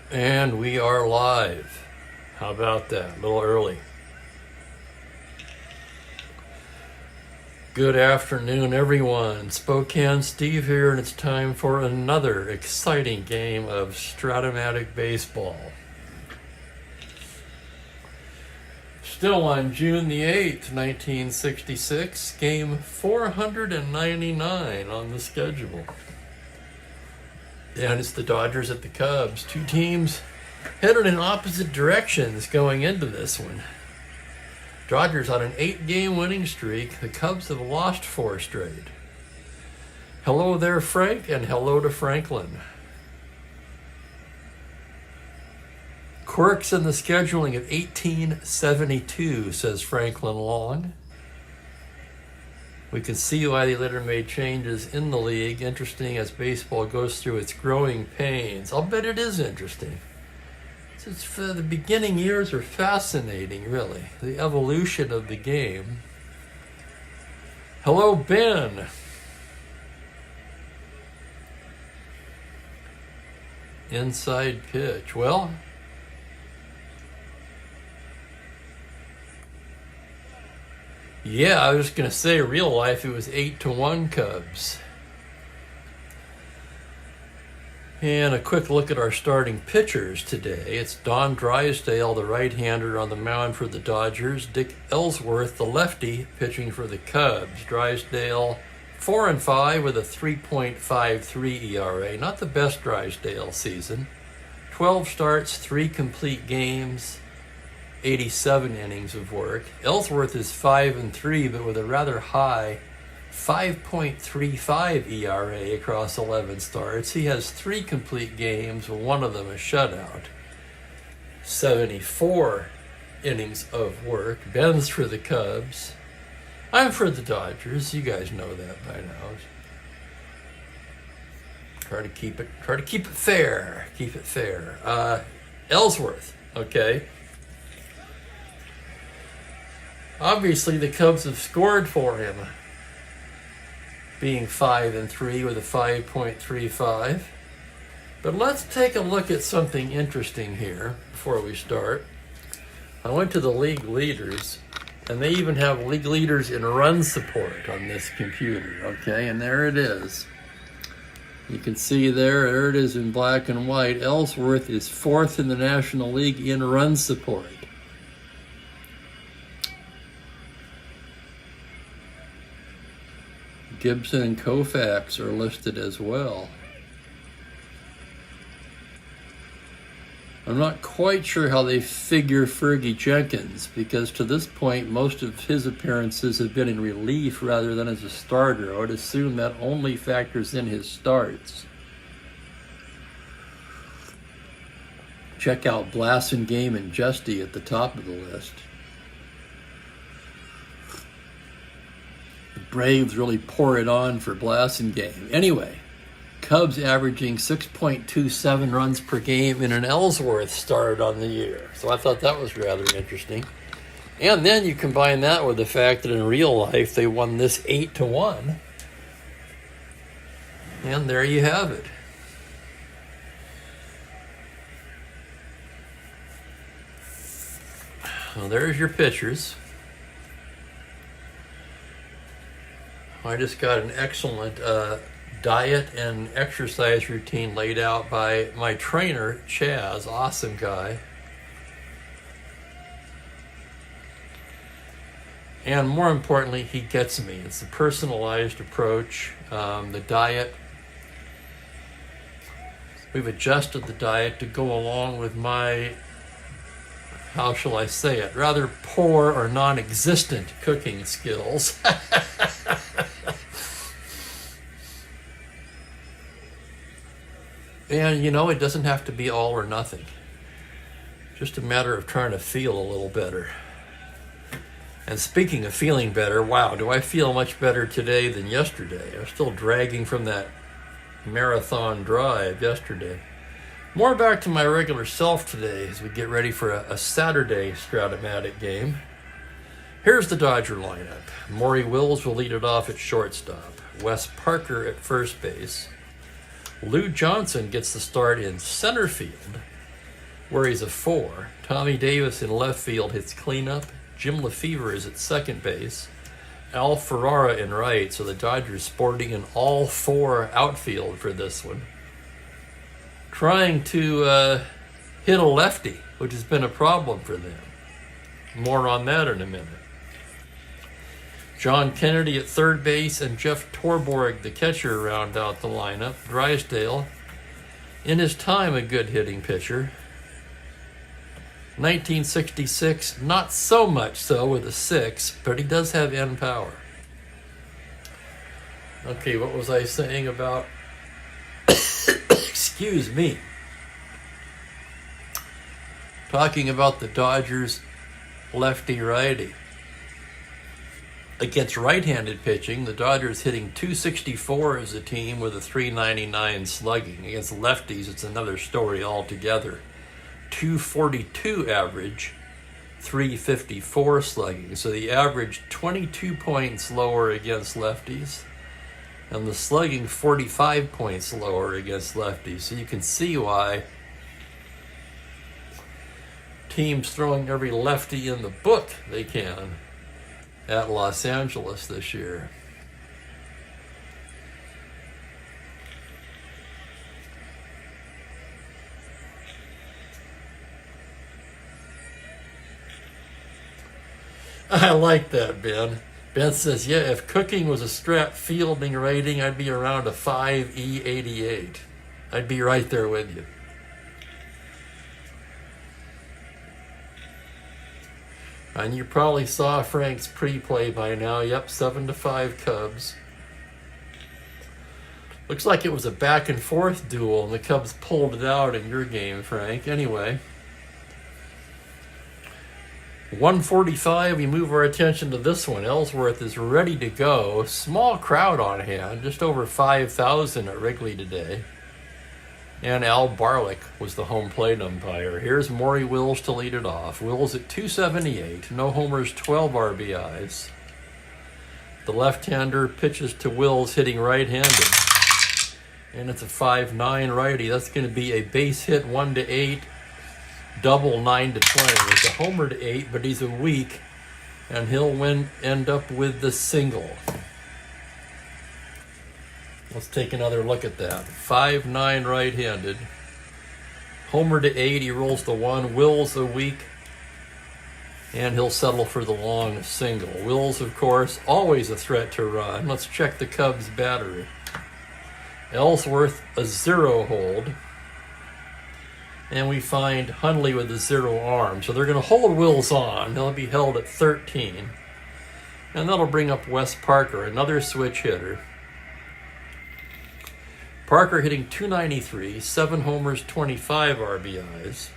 And we are live. How about that? A little early. Good afternoon, everyone. Spokane Steve here, and it's time for another exciting game of Strat-O-Matic Baseball. Still on June the 8th, 1966, game 499 on the schedule. And it's the Dodgers at the Cubs. Two teams headed in opposite directions going into this one. Dodgers on an 8-game winning streak. The Cubs have lost 4 straight. Hello there, Frank, and hello to Franklin. Quirks in the scheduling of 1872, says Franklin Long. We can see why they later made changes in the league. Interesting as baseball goes through its growing pains. I'll bet it is interesting. The beginning years are fascinating, really. The evolution of the game. Hello, Ben. Inside pitch. Well, yeah, I was going to say, real life, it was 8-1 Cubs. And a quick look at our starting pitchers today. It's Don Drysdale, the right-hander, on the mound for the Dodgers. Dick Ellsworth, the lefty, pitching for the Cubs. Drysdale, 4-5 with a 3.53 ERA. Not the best Drysdale season. 12 starts, 3 complete games, 87 innings of work. Ellsworth is 5-3, but with a rather high 5.35 ERA across 11 starts. He has 3 complete games, one of them a shutout. 74 innings of work. Ben's for the Cubs. I'm for the Dodgers. You guys know that by now. Try to keep it fair. Keep it fair. Ellsworth, okay. Obviously, the Cubs have scored for him, being 5-3 with a 5.35. But let's take a look at something interesting here before we start. I went to the league leaders, and they even have league leaders in run support on this computer, okay? And there it is. You can see there it is in black and white. Ellsworth is 4th in the National League in run support. Gibson and Koufax are listed as well. I'm not quite sure how they figure Fergie Jenkins, because to this point most of his appearances have been in relief rather than as a starter. I would assume that only factors in his starts. Check out Blasingame and Justy at the top of the list. Braves really pour it on for Blasingame. Anyway, Cubs averaging 6.27 runs per game in an Ellsworth start on the year. So I thought that was rather interesting. And then you combine that with the fact that in real life they won this 8-1. And there you have it. Well, there's your pitchers. I just got an excellent diet and exercise routine laid out by my trainer, Chaz. Awesome guy. And more importantly, he gets me. It's a personalized approach. The diet, we've adjusted the diet to go along with my, how shall I say it, rather poor or non-existent cooking skills. And, you know, it doesn't have to be all or nothing. Just a matter of trying to feel a little better. And speaking of feeling better, wow, do I feel much better today than yesterday. I'm still dragging from that marathon drive yesterday. More back to my regular self today as we get ready for a Saturday Strat-O-Matic game. Here's the Dodger lineup. Maury Wills will lead it off at shortstop. Wes Parker at first base. Lou Johnson gets the start in center field. where he's a 4. Tommy Davis in left field hits cleanup. Jim Lefevre is at second base. Al Ferrara in right, so the Dodgers sporting an all-4 outfield for this one. Trying to hit a lefty, which has been a problem for them. More on that in a minute. John Kennedy at third base and Jeff Torborg, the catcher, round out the lineup. Drysdale, in his time, a good hitting pitcher. 1966, not so much so with a 6, but he does have end power. Okay, what was I saying about... Excuse me. Talking about the Dodgers lefty-righty. Against right-handed pitching, the Dodgers hitting .264 as a team with a .399 slugging. Against lefties, it's another story altogether. .242 average, .354 slugging. So the average 22 points lower against lefties, and the slugging 45 points lower against lefties. So you can see why teams throwing every lefty in the book they can at Los Angeles this year. I like that, Ben. Ben says, yeah, if cooking was a Strat fielding rating, I'd be around a 5E88. I'd be right there with you. And you probably saw Frank's pre-play by now. Yep, 7-5 Cubs. Looks like it was a back and forth duel, and the Cubs pulled it out in your game, Frank. Anyway, 1:45, we move our attention to this one. Ellsworth is ready to go. Small crowd on hand, just over 5,000 at Wrigley today. And Al Barlick was the home plate umpire. Here's Maury Wills to lead it off. Wills at .278, no homers, 12 RBIs. The left-hander pitches to Wills, hitting right-handed. And it's a 5-9 righty. That's going to be a base hit 1-8, double 9-20. It's a homer to 8, but he's a weak, and he'll end up with the single. Let's take another look at that. 5-9 right-handed. Homer to 8, he rolls the 1. Wills a weak, and he'll settle for the long single. Wills, of course, always a threat to run. Let's check the Cubs' battery. Ellsworth, a 0 hold. And we find Hundley with a 0 arm. So they're going to hold Wills on. He'll be held at 13. And that'll bring up Wes Parker, another switch hitter. Parker hitting .293, 7 homers, 25 RBIs.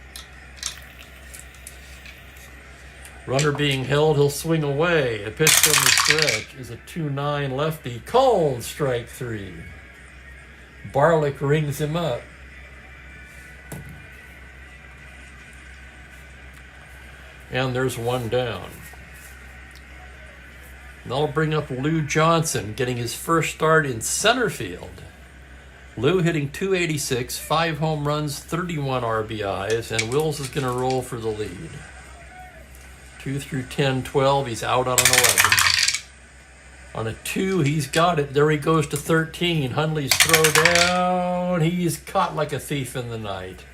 Runner being held, he'll swing away. A pitch from the stretch is a 2-9 lefty. Called strike 3. Barlick rings him up. And there's one down. And that'll bring up Lou Johnson, getting his first start in center field. Lou hitting .286, 5 home runs, 31 RBIs, and Wills is going to roll for the lead. 2 through 10, 12, he's out on an 11. On a 2, he's got it. There he goes to 13. Hundley's throw down. He's caught like a thief in the night.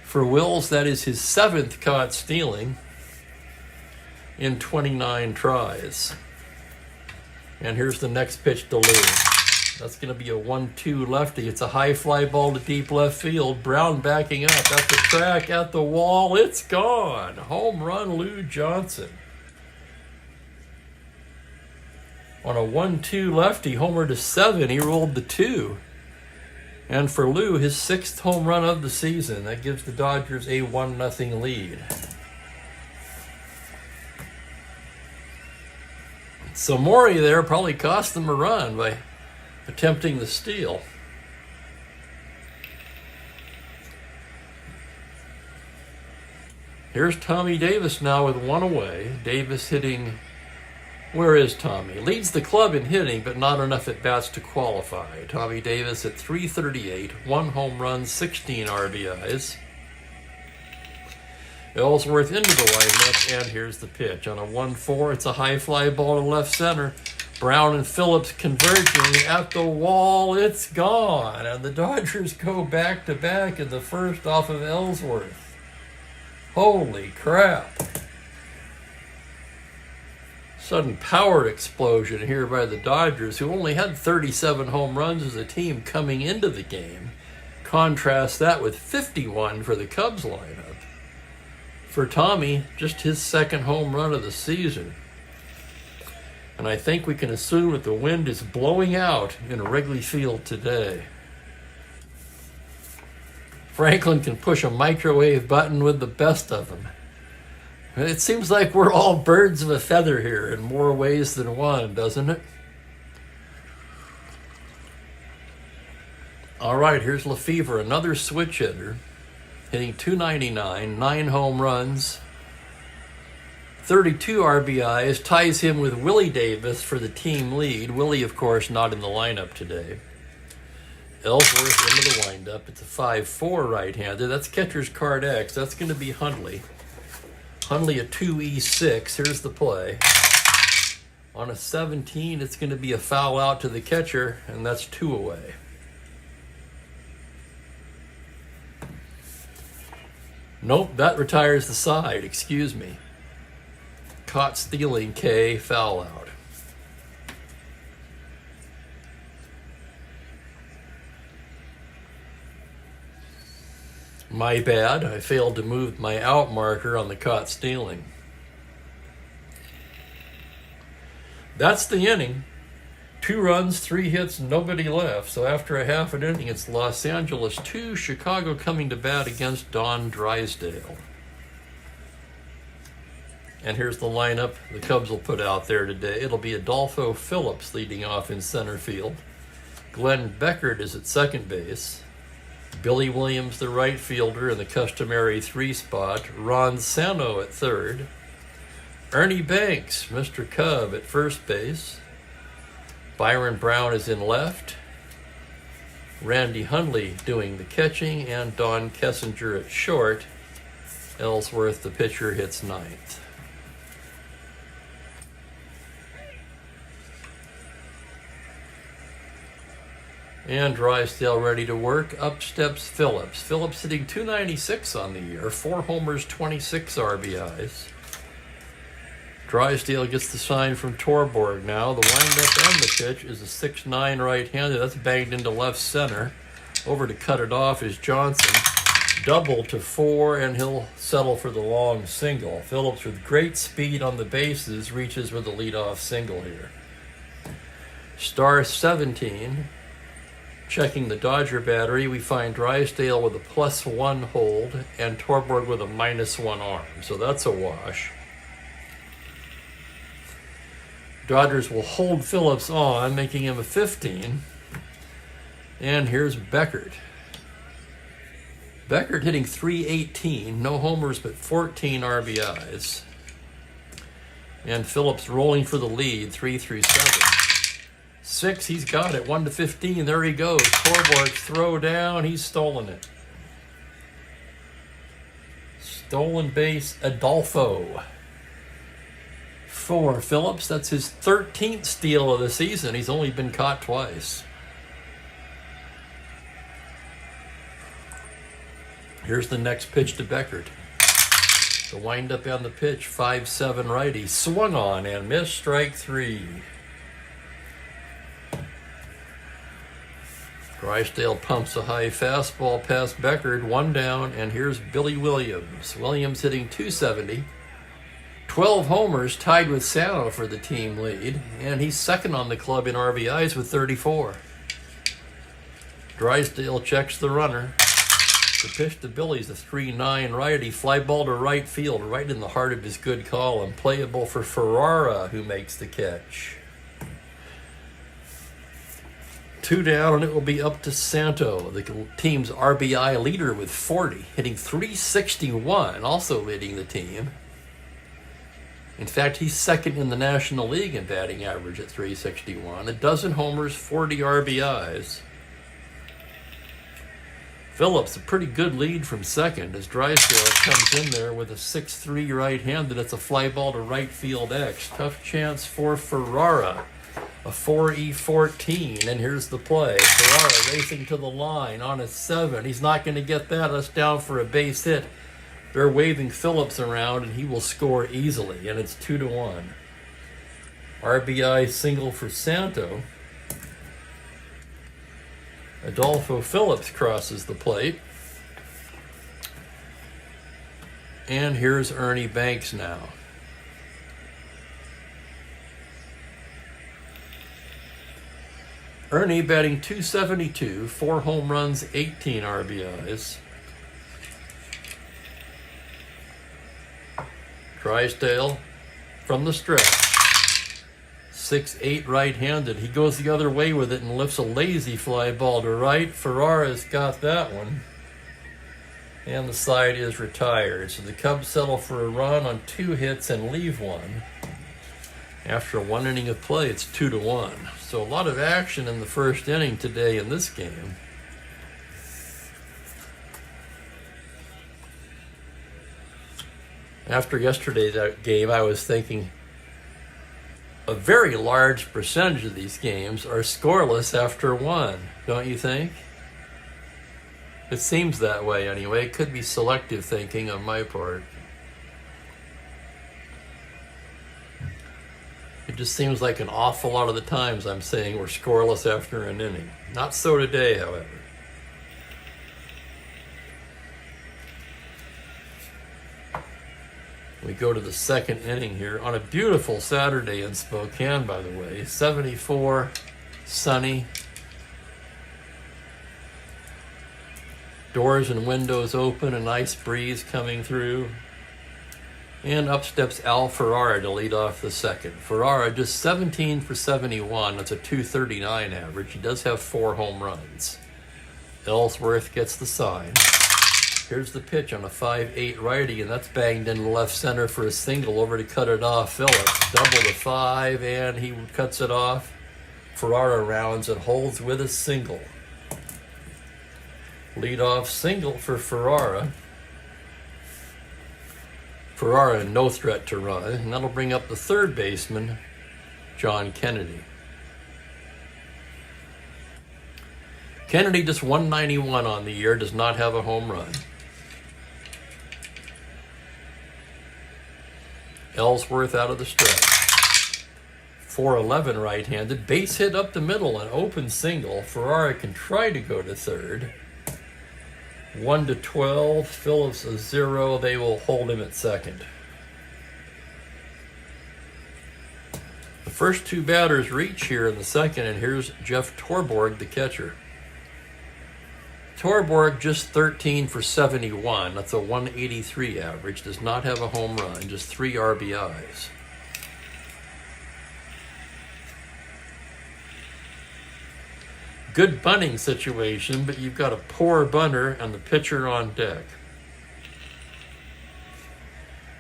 For Wills, that is his 7th caught stealing in 29 tries. And here's the next pitch to Lou. That's going to be a 1-2 lefty. It's a high fly ball to deep left field. Brown backing up at the track, at the wall. It's gone. Home run, Lou Johnson. On a 1-2 lefty, homer to 7, he rolled the 2. And for Lou, his 6th home run of the season. That gives the Dodgers a 1-0 lead. So Maury there probably cost them a run by attempting the steal. Here's Tommy Davis now with 1 away. Davis hitting Where is Tommy? Leads the club in hitting, but not enough at-bats to qualify. Tommy Davis at .338, 1 home run, 16 RBIs. Ellsworth into the windup, and here's the pitch. On a 1-4, it's a high fly ball to left center. Brown and Phillips converging at the wall. It's gone, and the Dodgers go back-to-back in the first off of Ellsworth. Holy crap. Sudden power explosion here by the Dodgers, who only had 37 home runs as a team coming into the game. Contrast that with 51 for the Cubs lineup. For Tommy, just his second home run of the season. And I think we can assume that the wind is blowing out in Wrigley Field today. Franklin can push a microwave button with the best of them. It seems like we're all birds of a feather here in more ways than one, doesn't it? All right, here's Lefevre, another switch hitter, hitting .299, 9 home runs, 32 RBIs, ties him with Willie Davis for the team lead. Willie, of course, not in the lineup today. Ellsworth into the windup. It's a 5-4 right-hander. That's catcher's card X. That's going to be Hundley. Hundley a 2E6. Here's the play. On a 17, it's going to be a foul out to the catcher, and that's 2 away. Nope, that retires the side. Excuse me. Caught stealing K, foul out. My bad, I failed to move my out marker on the caught stealing. That's the inning. 2 runs, 3 hits, nobody left. So after a half an inning, it's Los Angeles 2, Chicago coming to bat against Don Drysdale. And here's the lineup the Cubs will put out there today. It'll be Adolfo Phillips leading off in center field. Glenn Beckert is at second base. Billy Williams, the right fielder, in the customary 3 spot. Ron Santo at third. Ernie Banks, Mr. Cub, at first base. Byron Brown is in left. Randy Hundley doing the catching, and Don Kessinger at short. Ellsworth, the pitcher, hits ninth. And Drysdale ready to work. Up steps Phillips. Phillips hitting .296 on the year. 4 homers, 26 RBIs. Drysdale gets the sign from Torborg now. The windup and the pitch is a 6'9 right-hander. That's banged into left center. Over to cut it off is Johnson. Double to 4, and he'll settle for the long single. Phillips, with great speed on the bases, reaches with the leadoff single here. Star 17. Checking the Dodger battery, we find Drysdale with a +1 hold and Torborg with a -1 arm. So that's a wash. Dodgers will hold Phillips on, making him a 15. And here's Beckert. Beckert hitting .318, no homers but 14 RBIs. And Phillips rolling for the lead, 3-7. 6, he's got it, 1-15, there he goes. Torborg throw down, he's stolen it. Stolen base, Adolfo. For Phillips, that's his 13th steal of the season. He's only been caught twice. Here's the next pitch to Beckert. The windup on the pitch, 5-7 righty. Swung on and missed, strike 3. Drysdale pumps a high fastball past Beckert, 1 down, and here's Billy Williams. Williams hitting .270. 12 homers, tied with Santo for the team lead, and he's second on the club in RBIs with 34. Drysdale checks the runner. The pitch to Billy's a 3-9 righty, fly ball to right field, right in the heart of his good call, and playable for Ferrara, who makes the catch. 2 down, and it will be up to Santo, the team's RBI leader with 40, hitting .361, also leading the team. In fact, he's second in the National League in batting average at .361. A dozen homers, 40 RBIs. Phillips, a pretty good lead from second as Drysdale comes in there with a 6-3 right-handed. It's a fly ball to right field X. Tough chance for Ferrara. A 4E14, and here's the play. Ferrara racing to the line on a 7. He's not going to get that. That's down for a base hit. They're waving Phillips around, and he will score easily, and it's 2-1. RBI single for Santo. Adolfo Phillips crosses the plate. And here's Ernie Banks now. Ernie batting .272, 4 home runs, 18 RBIs. Drysdale from the stretch. 6'8" right-handed. He goes the other way with it and lifts a lazy fly ball to right. Ferrara's got that one. And the side is retired. So the Cubs settle for a run on 2 hits and leave 1. After 1 inning of play, it's 2-1. So a lot of action in the first inning today in this game. After yesterday's game, I was thinking a very large percentage of these games are scoreless after 1, don't you think? It seems that way anyway. It could be selective thinking on my part. It just seems like an awful lot of the times I'm saying we're scoreless after an inning. Not so today, however. We go to the second inning here on a beautiful Saturday in Spokane, by the way. 74, sunny. Doors and windows open, a nice breeze coming through. And up steps Al Ferrara to lead off the second. Ferrara just 17 for 71. That's a .239 average. He does have 4 home runs. Ellsworth gets the sign. Here's the pitch on a 5'8" righty, and that's banged into left center for a single over to cut it off. Phillips double to 5, and he cuts it off. Ferrara rounds and holds with a single. Leadoff single for Ferrara. Ferrara no threat to run, and that'll bring up the third baseman, John Kennedy. Kennedy just 191 on the year, does not have a home run. Ellsworth out of the stretch. 4'11" right-handed, base hit up the middle, an open single. Ferrara can try to go to third. 1-12, Phillips a 0. They will hold him at second. The first 2 batters reach here in the second, and here's Jeff Torborg, the catcher. Torborg just 13 for 71. That's a 183 average. Does not have a home run, just 3 RBIs. Good bunting situation, but you've got a poor bunter and the pitcher on deck.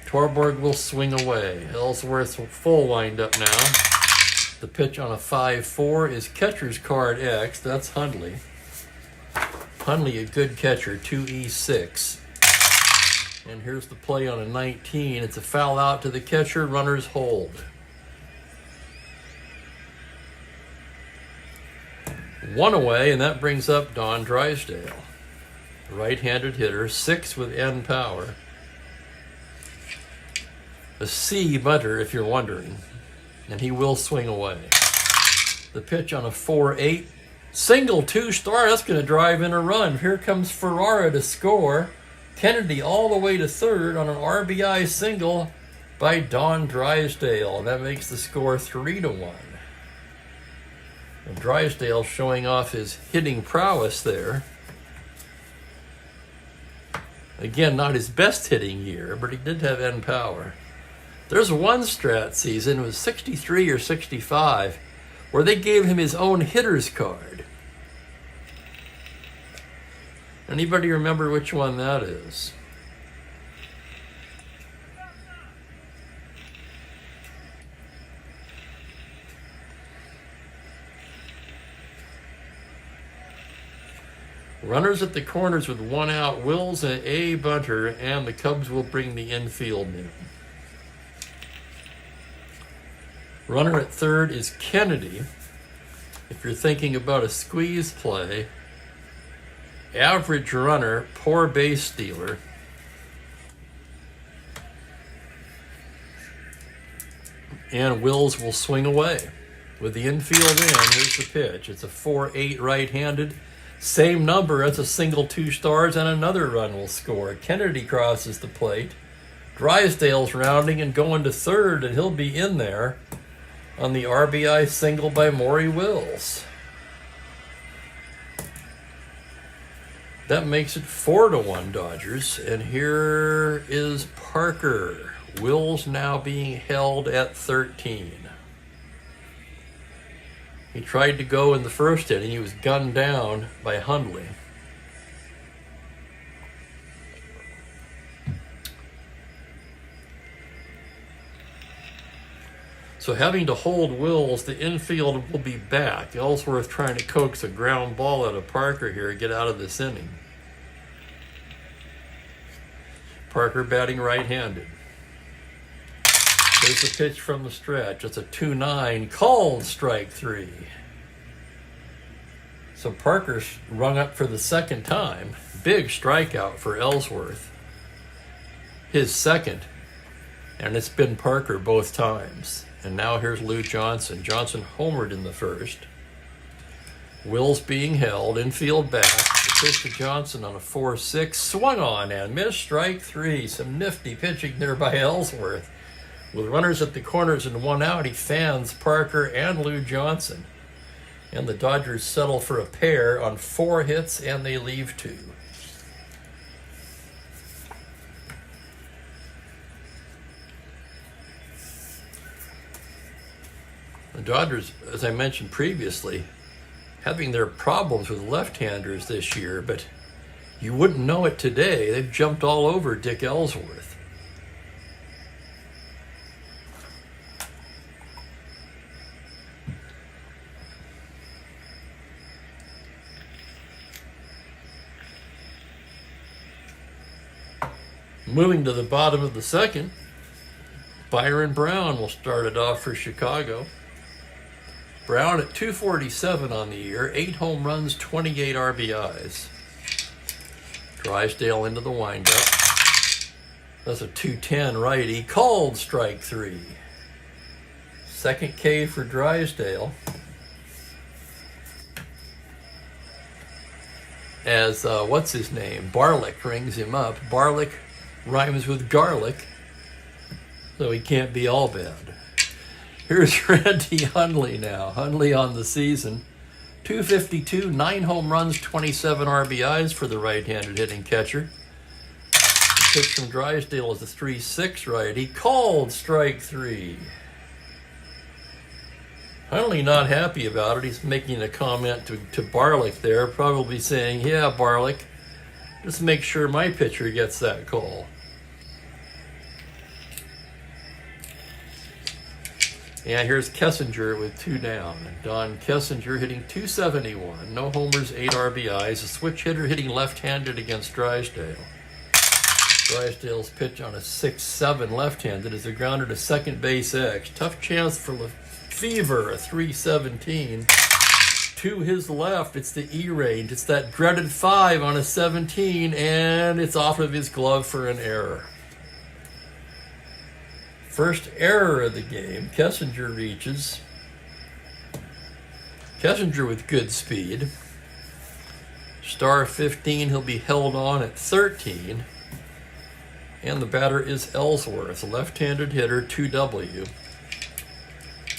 Torborg will swing away. Ellsworth full windup now. The pitch on a 5-4 is catcher's card X. That's Hundley. Hundley, a good catcher, 2E6. And here's the play on a 19. It's a foul out to the catcher. Runners hold. One away, and that brings up Don Drysdale. Right-handed hitter, 6 with N power. A C bunter, if you're wondering. And he will swing away. The pitch on a 4-8. Single 2-star, that's going to drive in a run. Here comes Ferrara to score. Kennedy all the way to third on an RBI single by Don Drysdale. And that makes the score 3-1. And Drysdale showing off his hitting prowess there. Again, not his best hitting year, but he did have N power. There's one Strat season, it was 63 or 65, where they gave him his own hitter's card. Anybody remember which one that is? Runners at the corners with 1 out, Wills and a bunter, and the Cubs will bring the infield in. Runner at third is Kennedy. If you're thinking about a squeeze play, average runner, poor base stealer. And Wills will swing away. With the infield in, here's the pitch. It's a 4-8 right-handed. Same number as a single 2 stars, and another run will score. Kennedy crosses the plate. Drysdale's rounding and going to third, and he'll be in there on the RBI single by Maury Wills. That makes it 4-1 Dodgers, and here is Parker. Wills now being held at 13. He tried to go in the first inning. He was gunned down by Hundley. So having to hold Wills, the infield will be back. Ellsworth trying to coax a ground ball out of Parker here, get out of this inning. Parker batting right-handed. There's the pitch from the stretch. It's a 2-9, called strike 3. So Parker's rung up for the second time. Big strikeout for Ellsworth. His second. And it's been Parker both times. And now here's Lou Johnson. Johnson homered in the first. Wills being held, infield back. The pitch to Johnson on a 4-6. Swung on and missed, strike 3. Some nifty pitching there by Ellsworth. With runners at the corners and 1 out, he fans Parker and Lou Johnson. And the Dodgers settle for a pair on 4 hits, and they leave 2. The Dodgers, as I mentioned previously, having their problems with left-handers this year, but you wouldn't know it today. They've jumped all over Dick Ellsworth. Moving to the bottom of the second, Byron Brown will start it off for Chicago. Brown at 247 on the year, 8 home runs, 28 RBIs. Drysdale into the windup. That's a 210 righty, called strike 3. Second K for Drysdale. As, what's his name? Barlick rings him up. Barlick rhymes with garlic, so he can't be all bad. Here's Randy Hundley now. Hundley on the season. 252, 9 home runs, 27 RBIs for the right-handed hitting catcher. The pitch from Drysdale is a 3-6 righty, called strike 3. Hundley not happy about it. He's making a comment to Barlick there, probably saying, yeah, Barlick, just make sure my pitcher gets that call. And here's Kessinger with 2 down. Don Kessinger hitting 271. No homers, 8 RBIs. A switch hitter hitting left-handed against Drysdale. Drysdale's pitch on a 6-7 left-handed is a grounder to second base X. Tough chance for Lefevre, a 317. To his left, it's the E-range. It's that dreaded 5 on a 17, and it's off of his glove for an error. First error of the game. Kessinger reaches. Kessinger with good speed. Star 15, he'll be held on at 13. And the batter is Ellsworth, a left-handed hitter, 2W.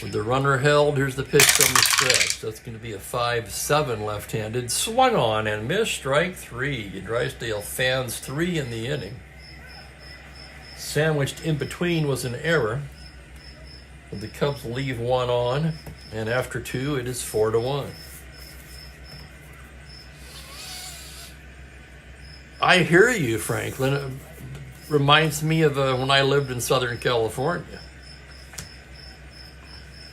With the runner held, here's the pitch from the stretch. That's going to be a 5-7 left-handed. Swung on and missed, strike 3. Drysdale fans 3 in the inning. Sandwiched in between was an error. But the Cubs leave 1 on, and after 2, it is 4-1. I hear you, Franklin. It reminds me of when I lived in Southern California.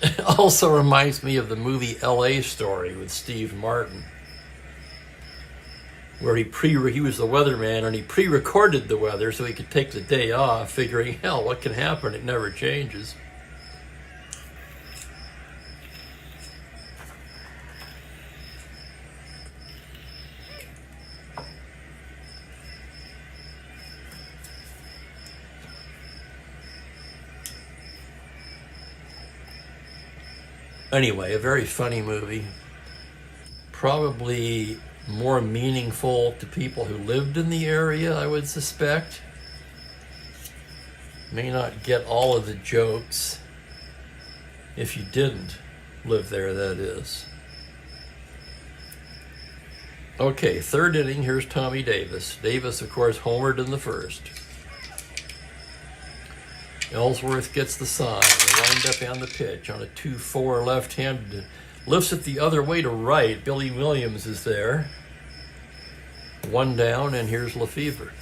It also reminds me of the movie L.A. Story with Steve Martin. where he was the weatherman and he pre-recorded the weather so he could take the day off, figuring, hell, what can happen? It never changes. Anyway, a very funny movie. Probably more meaningful to people who lived in the area, I would suspect. May not get all of the jokes if you didn't live there, that is. Okay, third inning, here's Tommy Davis. Davis, of course, homered in the first. Ellsworth gets the sign, the windup and the pitch on a 2-4 left-handed. Lifts it the other way to right. Billy Williams is there. One down, and here's Lefevre.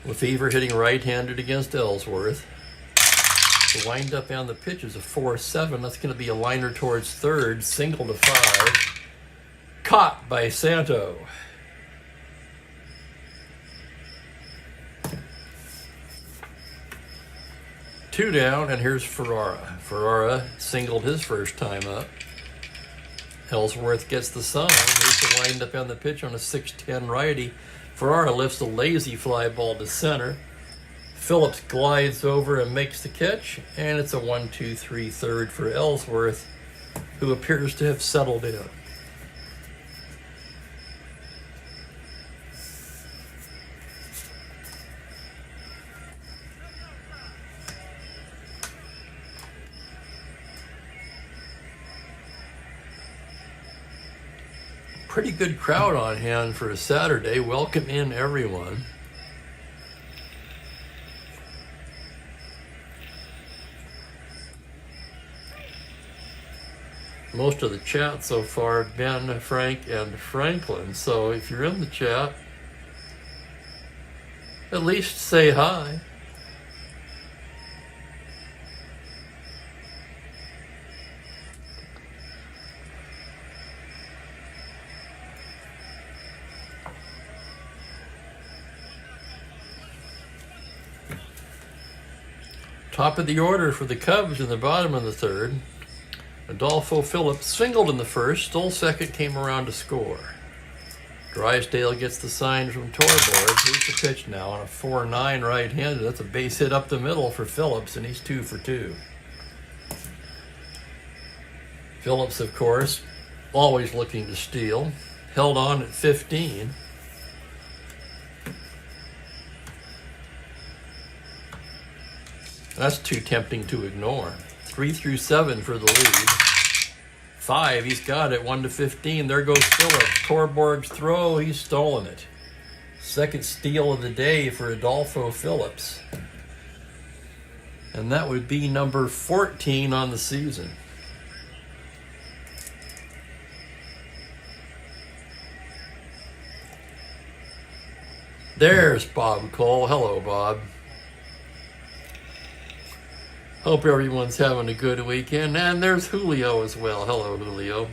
Lefevre hitting right-handed against Ellsworth. The windup and the pitch is a 4-7. That's going to be a liner towards third. Single to 5. Caught by Santo. Two down, and here's Ferrara. Ferrara singled his first time up. Ellsworth gets the sign. Here's the windup on the pitch on a 6-10 righty. Ferrara lifts a lazy fly ball to center. Phillips glides over and makes the catch, and it's a 1-2-3 third for Ellsworth, who appears to have settled in. Pretty good crowd on hand for a Saturday. Welcome in, everyone. Most of the chat so far, Ben, Frank, and Franklin. So if you're in the chat, at least say hi. Top of the order for the Cubs in the bottom of the third. Adolfo Phillips singled in the first, stole second, came around to score. Drysdale gets the sign from Torborg. Here's the pitch now on a 4-9 right-handed. That's a base hit up the middle for Phillips, and he's 2 for 2. Phillips, of course, always looking to steal. Held on at 15. That's too tempting to ignore. 3 through 7 for the lead. 5, he's got it. 1 to 15. There goes Phillips. Torborg's throw, he's stolen it. Second steal of the day for Adolfo Phillips. And that would be number 14 on the season. There's Bob Cole. Hello, Bob. Hope everyone's having a good weekend. And there's Julio as well. Hello, Julio.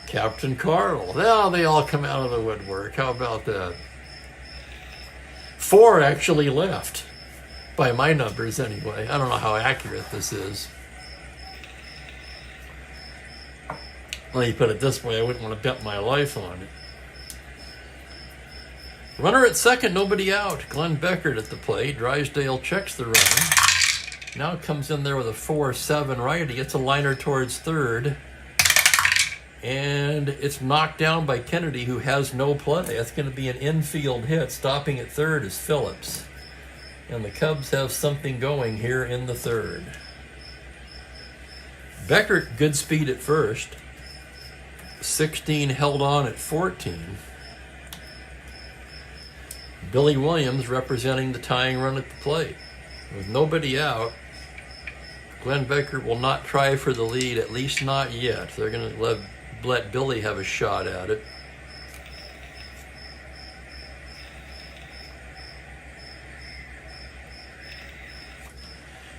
Captain Carl. Now they all come out of the woodwork. How about that? 4 actually left, by my numbers anyway. I don't know how accurate this is. Let me put it this way. I wouldn't want to bet my life on it. Runner at second, nobody out. Glenn Beckert at the plate. Drysdale checks the runner. Now comes in there with a 4-7 righty. Gets a liner towards third. And it's knocked down by Kennedy, who has no play. That's going to be an infield hit. Stopping at third is Phillips. And the Cubs have something going here in the third. Beckert, good speed at first. 16 held on at 14. Billy Williams representing the tying run at the plate. With nobody out, Glenn Beckert will not try for the lead, at least not yet. They're going to let Billy have a shot at it.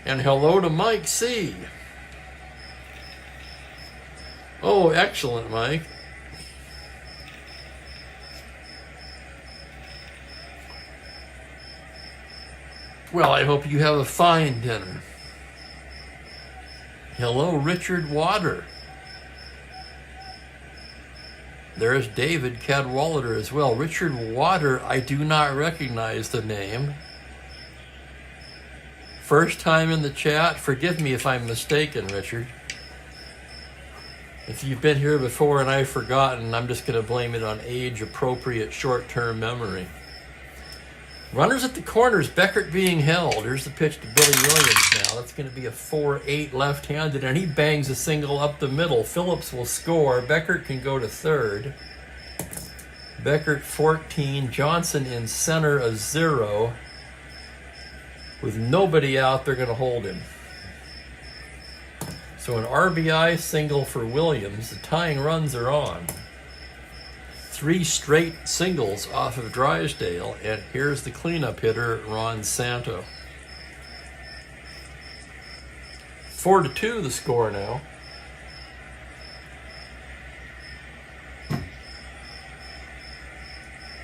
And hello to Mike C. Oh, excellent, Mike. Well, I hope you have a fine dinner. Hello, Richard Water. There's David Cadwallader as well. Richard Water, I do not recognize the name. First time in the chat. Forgive me if I'm mistaken, Richard. If you've been here before and I've forgotten, I'm just going to blame it on age-appropriate short-term memory. Runners at the corners, Beckert being held. Here's the pitch to Billy Williams now. That's going to be a 4-8 left-handed, and he bangs a single up the middle. Phillips will score. Beckert can go to third. Beckert 14, Johnson in center, a 0. With nobody out, they're going to hold him. So an RBI single for Williams. The tying runs are on. 3 straight singles off of Drysdale, and here's the cleanup hitter, Ron Santo. 4-2 the score now.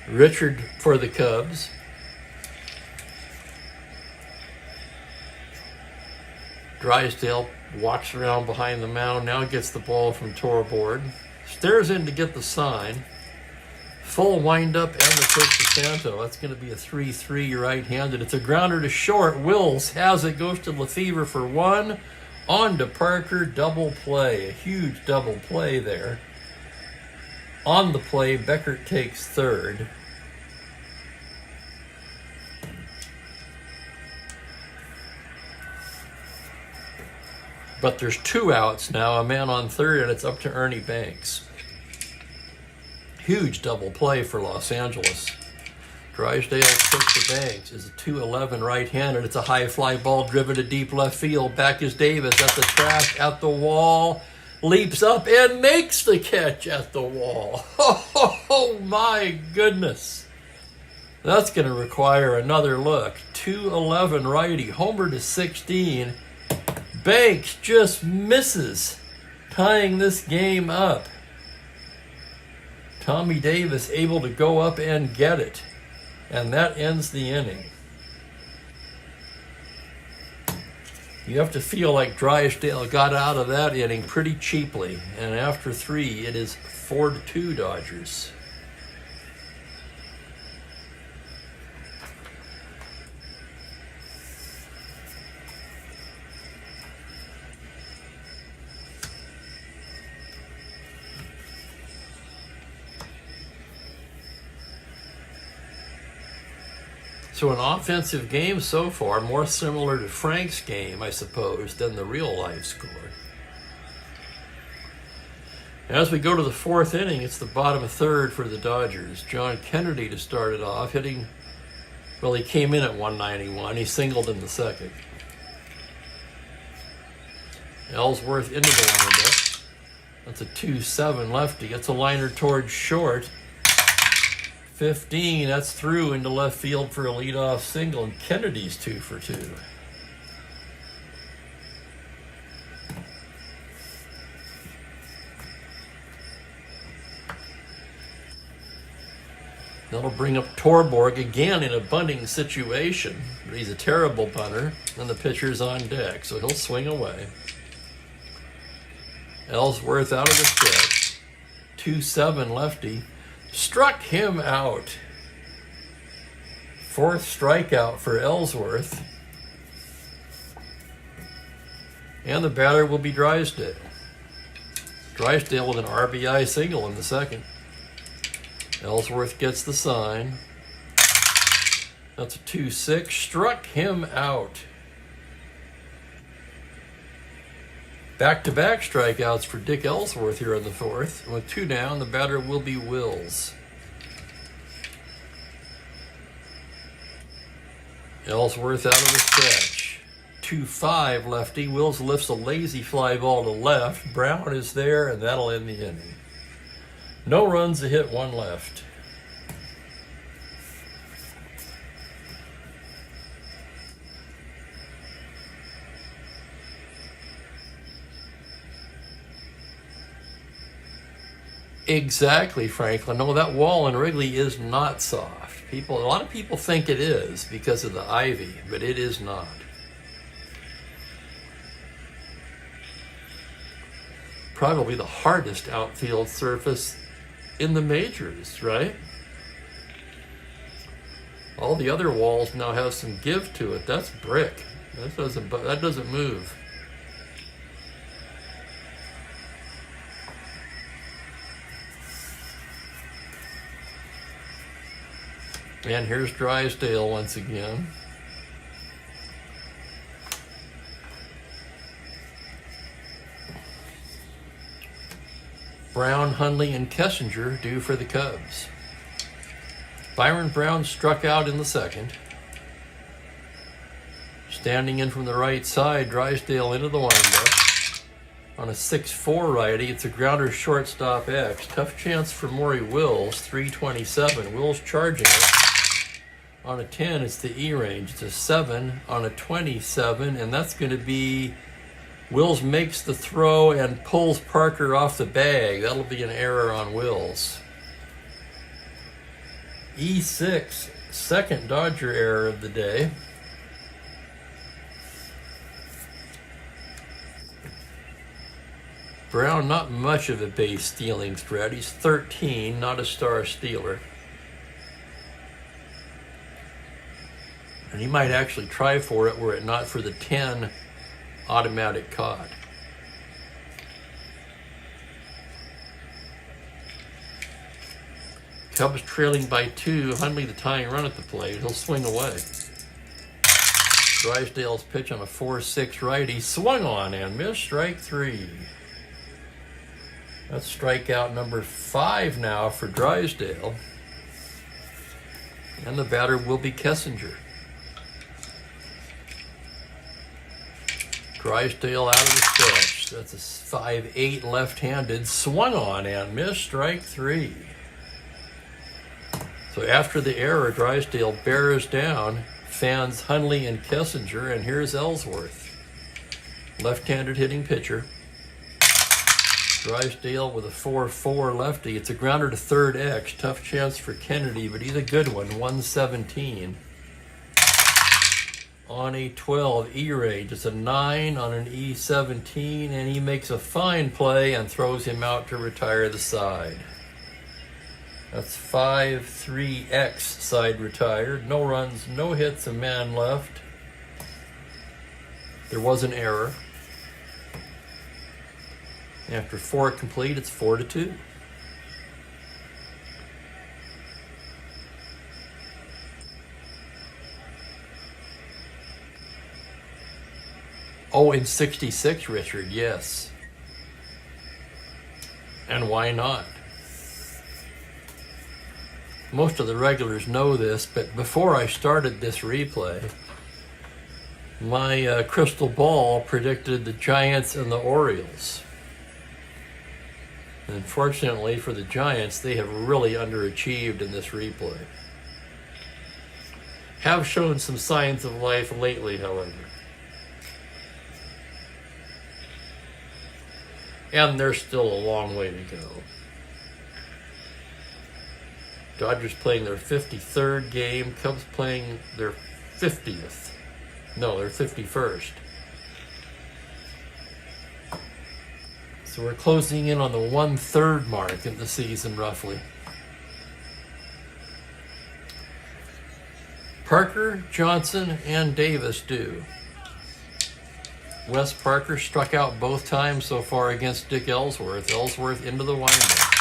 Richard for the Cubs. Drysdale walks around behind the mound, now gets the ball from Torborg. Stares in to get the sign. Full windup and the pitch to Santo. That's going to be a 3-3 right-handed. It's a grounder to short. Wills has it, goes to Lefevre for 1. On to Parker, double play. A huge double play there. On the play, Beckert takes third. But there's 2 outs now, a man on third, and it's up to Ernie Banks. Huge double play for Los Angeles. Drysdale's pitch to Banks is a 2-11 right-handed. It's a high fly ball driven to deep left field. Back is Davis at the track, at the wall. Leaps up and makes the catch at the wall. Oh my goodness. That's going to require another look. 2-11 righty, homer to 16. Banks just misses, tying this game up. Tommy Davis able to go up and get it. And that ends the inning. You have to feel like Drysdale got out of that inning pretty cheaply. And after 3, it is 4-2 Dodgers. So an offensive game so far, more similar to Frank's game, I suppose, than the real-life score. As we go to the 4th inning, it's the bottom of 3rd for the Dodgers. John Kennedy to start it off, hitting, well, he came in at 191. He singled in the 2nd. Ellsworth into the windup. That's a 2-7 lefty. It's a liner towards short. 15, that's through into left field for a leadoff single, and Kennedy's 2 for 2. That'll bring up Torborg again in a bunting situation. But he's a terrible bunter, and the pitcher's on deck, so he'll swing away. Ellsworth out of the stretch. 2-7 lefty. Struck him out. 4th strikeout for Ellsworth. And the batter will be Drysdale. Drysdale with an RBI single in the 2nd. Ellsworth gets the sign. That's a 2-6. Struck him out. Back-to-back strikeouts for Dick Ellsworth here in the 4th. With 2 down, the batter will be Wills. Ellsworth out of the stretch. 2-5 lefty. Wills lifts a lazy fly ball to left. Brown is there, and that'll end the inning. No runs, a hit, 1 left. Exactly, Franklin. No, that wall in Wrigley is not soft. A lot of people think it is because of the ivy, but it is not. Probably the hardest outfield surface in the majors, right? All the other walls now have some give to it. That's brick. That doesn't move. And here's Drysdale once again. Brown, Hundley, and Kessinger due for the Cubs. Byron Brown struck out in the second. Standing in from the right side, Drysdale into the windup. On a 6-4 righty, it's a grounder shortstop X. Tough chance for Maury Wills, 327. Wills charging it. On a 10, it's the E range. It's a 7 on a 27, and that's going to be... Wills makes the throw and pulls Parker off the bag. That'll be an error on Wills. E6, second Dodger error of the day. Brown, not much of a base stealing threat. He's 13, not a star stealer. And he might actually try for it were it not for the 10 automatic caught. Cubs trailing by 2. Hundley the tying run at the plate. He'll swing away. Drysdale's pitch on a 4-6 righty. Swung on and missed. Strike 3. That's strikeout number 5 now for Drysdale. And the batter will be Kessinger. Drysdale out of the stretch. That's a 5-8 left-handed. Swung on and missed. Strike 3. So after the error, Drysdale bears down, fans Hundley and Kessinger, and here's Ellsworth. Left-handed hitting pitcher. Drysdale with a 4-4 lefty. It's a grounder to third X. Tough chance for Kennedy, but he's a good one. 117. On a 12 E-range. It's a 9 on an E17, and he makes a fine play and throws him out to retire the side. That's 5-3X side retired. No runs, no hits, a man left. There was an error. After 4 complete, it's 4-2. Oh, in 66, Richard, yes. And why not? Most of the regulars know this, but before I started this replay, my crystal ball predicted the Giants and the Orioles. And fortunately for the Giants, they have really underachieved in this replay. Have shown some signs of life lately, however. And there's still a long way to go. Dodgers playing their 53rd game. Cubs playing their 50th. No, their 51st. So we're closing in on the 1/3 mark in the season, roughly. Parker, Johnson, and Davis due. Wes Parker struck out both times so far against Dick Ellsworth. Ellsworth into the windup.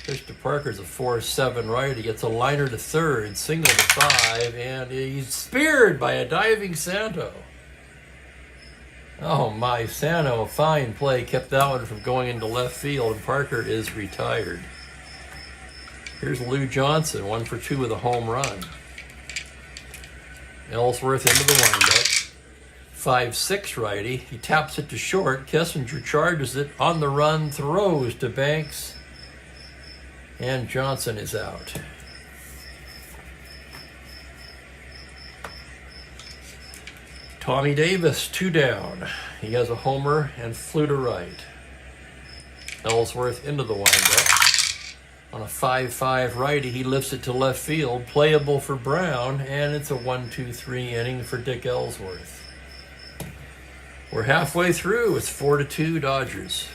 Pitch to Parker's a 4-7 righty. Gets a liner to third, single to 5, and he's speared by a diving Santo. Oh my, Santo, a fine play, kept that one from going into left field, and Parker is retired. Here's Lou Johnson, 1 for 2 with a home run. Ellsworth into the windup. 5-6 righty. He taps it to short. Kessinger charges it on the run, throws to Banks, and Johnson is out. Tommy Davis, 2 down. He has a homer and flew to right. Ellsworth into the windup. On a 5-5 righty, he lifts it to left field, playable for Brown, and it's a 1-2-3 inning for Dick Ellsworth. We're halfway through. It's 4-2 Dodgers.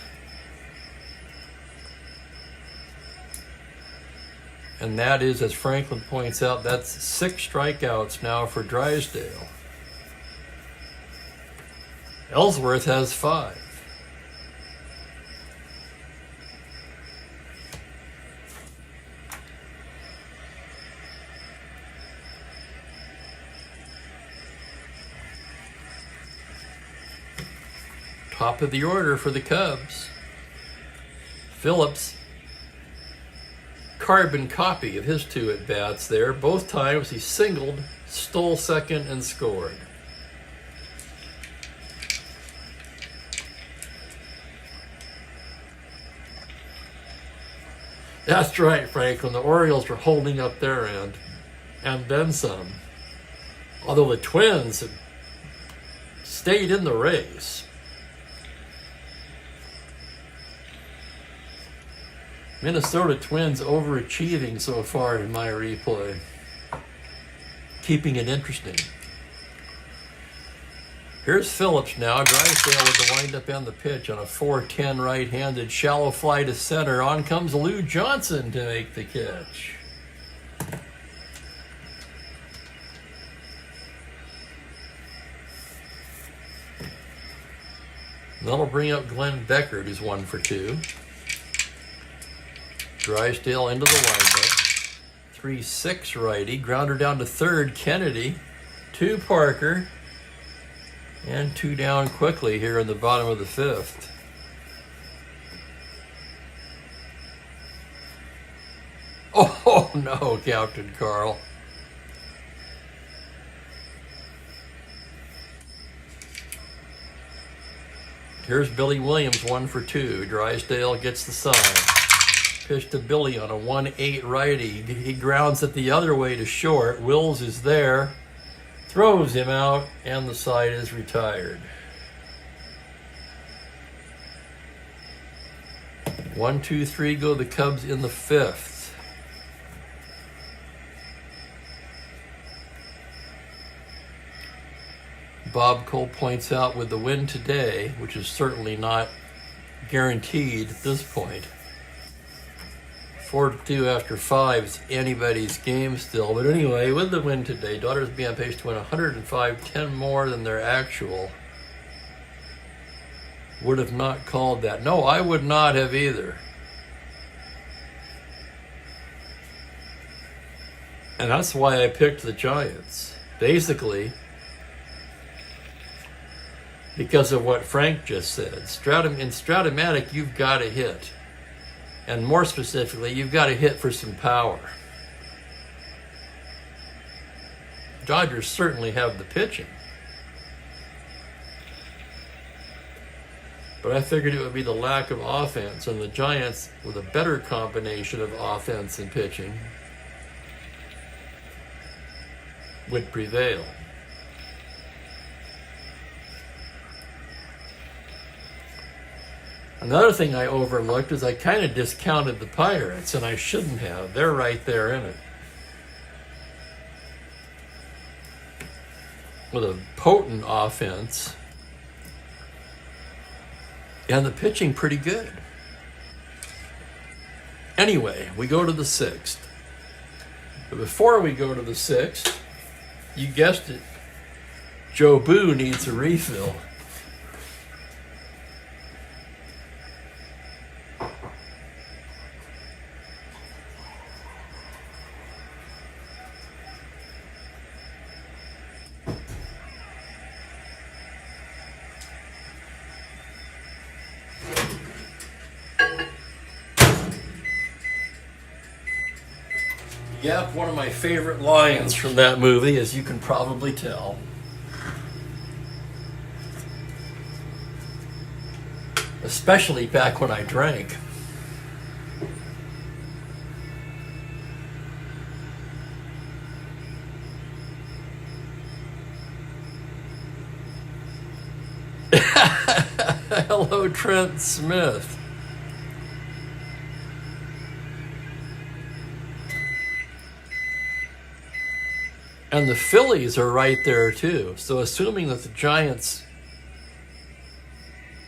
And that is, as Franklin points out, that's 6 strikeouts now for Drysdale. Ellsworth has 5. Top of the order for the Cubs. Phillips, carbon copy of his 2 at-bats there. Both times he singled, stole second, and scored. That's right, Franklin. The Orioles were holding up their end, and then some. Although the Twins have stayed in the race. Minnesota Twins overachieving so far in my replay. Keeping it interesting. Here's Phillips now. Drysdale with the windup and the pitch on a 4-10 right-handed shallow fly to center. On comes Lou Johnson to make the catch. That'll bring up Glenn Beckert, who's 1 for 2. Drysdale into the windup. 3-6 righty. Grounder down to third. Kennedy. 2 Parker. And 2 down quickly here in the bottom of the 5th. Oh no, Captain Carl. Here's Billy Williams, 1 for 2. Drysdale gets the sign. Pitch to Billy on a 1-8 righty. He grounds it the other way to short. Wills is there. Throws him out, and the side is retired. 1-2-3 go the Cubs in the 5th. Bob Cole points out with the win today, which is certainly not guaranteed at this point. 4-2 after 5 is anybody's game still. But anyway, with the win today, Dodgers be on pace to win 105, 10 more than their actual. Would have not called that. No, I would not have either. And that's why I picked the Giants. Basically, because of what Frank just said. In Strat-O-Matic, you've got to hit. And more specifically, you've got to hit for some power. Dodgers certainly have the pitching. But I figured it would be the lack of offense, and the Giants, with a better combination of offense and pitching, would prevail. Another thing I overlooked is I kind of discounted the Pirates, and I shouldn't have. They're right there in it. With a potent offense. And the pitching pretty good. Anyway, we go to the 6th. But before we go to the 6th, you guessed it, Joe Boo needs a refill. Yep, one of my favorite lines from that movie, as you can probably tell. Especially back when I drank. Hello, Trent Smith. And the Phillies are right there too. So assuming that the Giants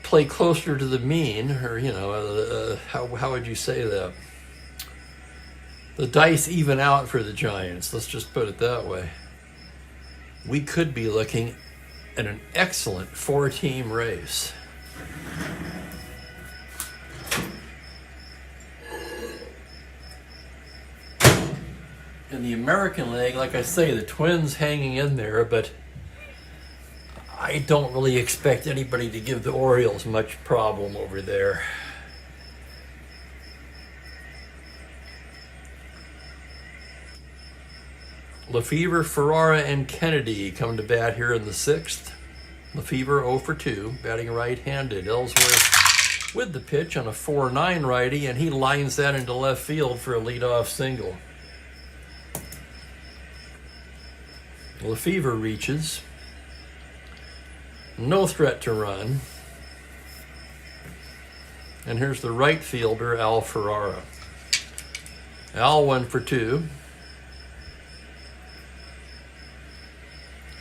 play closer to the mean, or how would you say that? The dice even out for the Giants. Let's just put it that way. We could be looking at an excellent 4-team race. In the American League, like I say, the Twins hanging in there, but I don't really expect anybody to give the Orioles much problem over there. Lefevre, Ferrara, and Kennedy come to bat here in the 6th. Lefevre 0 for 2, batting right-handed. Ellsworth with the pitch on a 4-9 righty, and he lines that into left field for a leadoff single. Lefevre reaches. No threat to run. And here's the right fielder, Al Ferrara. Al 1 for 2.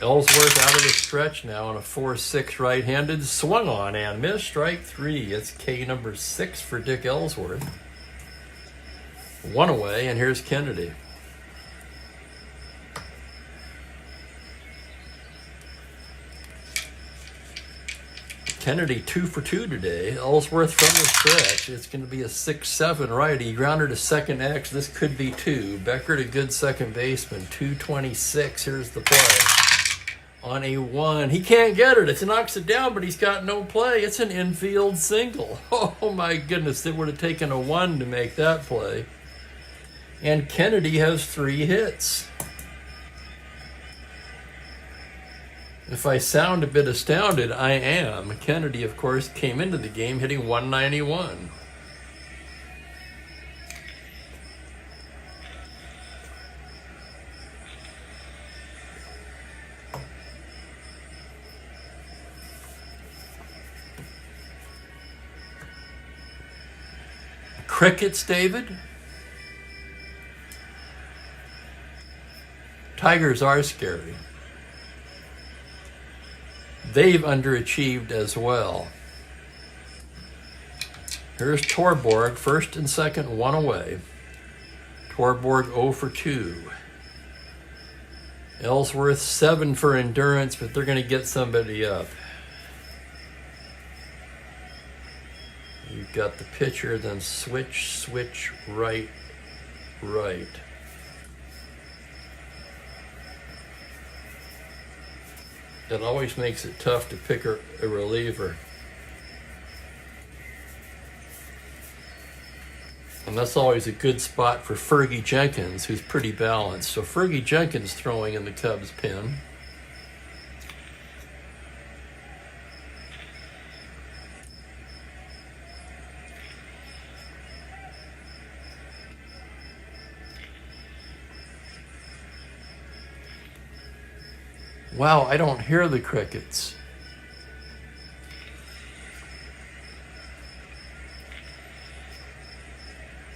Ellsworth out of the stretch now on a 4-6 right-handed. Swung on and missed. Strike 3. It's K number 6 for Dick Ellsworth. 1 away, and here's Kennedy. Kennedy 2 for 2 today. Ellsworth from the stretch. It's going to be a 6-7 righty. Grounder to second X. This could be 2. Becker to good second baseman. 226. Here's the play. On a 1. He can't get it. It knocks it down, but he's got no play. It's an infield single. Oh my goodness. It would have taken a 1 to make that play. And Kennedy has 3 hits. If I sound a bit astounded, I am. Kennedy, of course, came into the game hitting 191. Crickets, David? Tigers are scary. They've underachieved as well. Here's Torborg, first and second, 1 away. Torborg 0 for 2. Ellsworth 7 for endurance, but they're going to get somebody up. You've got the pitcher, then switch, right. That always makes it tough to pick a reliever. And that's always a good spot for Fergie Jenkins, who's pretty balanced. So Fergie Jenkins throwing in the Cubs pen. Wow, I don't hear the crickets.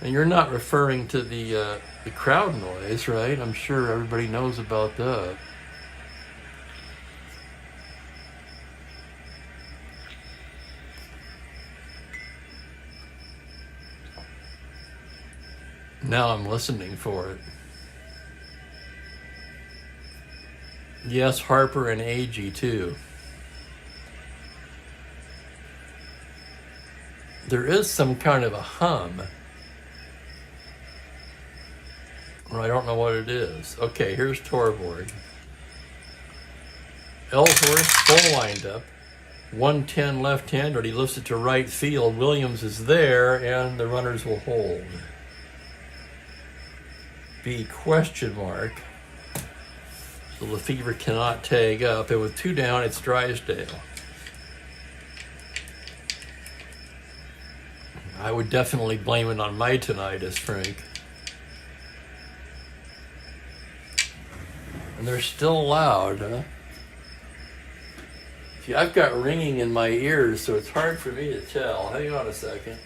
And you're not referring to the crowd noise, right? I'm sure everybody knows about that. Now I'm listening for it. Yes, Harper and Agee too. There is some kind of a hum. I don't know what it is. Okay, here's Torborg. Ellsworth full lined up. 110 left-handed. He lifts it to right field. Williams is there, and the runners will hold. B question mark. So Lefevre cannot tag up. And with 2 down, it's Drysdale. I would definitely blame it on my tinnitus, Frank. And they're still loud, huh? See, I've got ringing in my ears, so it's hard for me to tell. Hang on a second.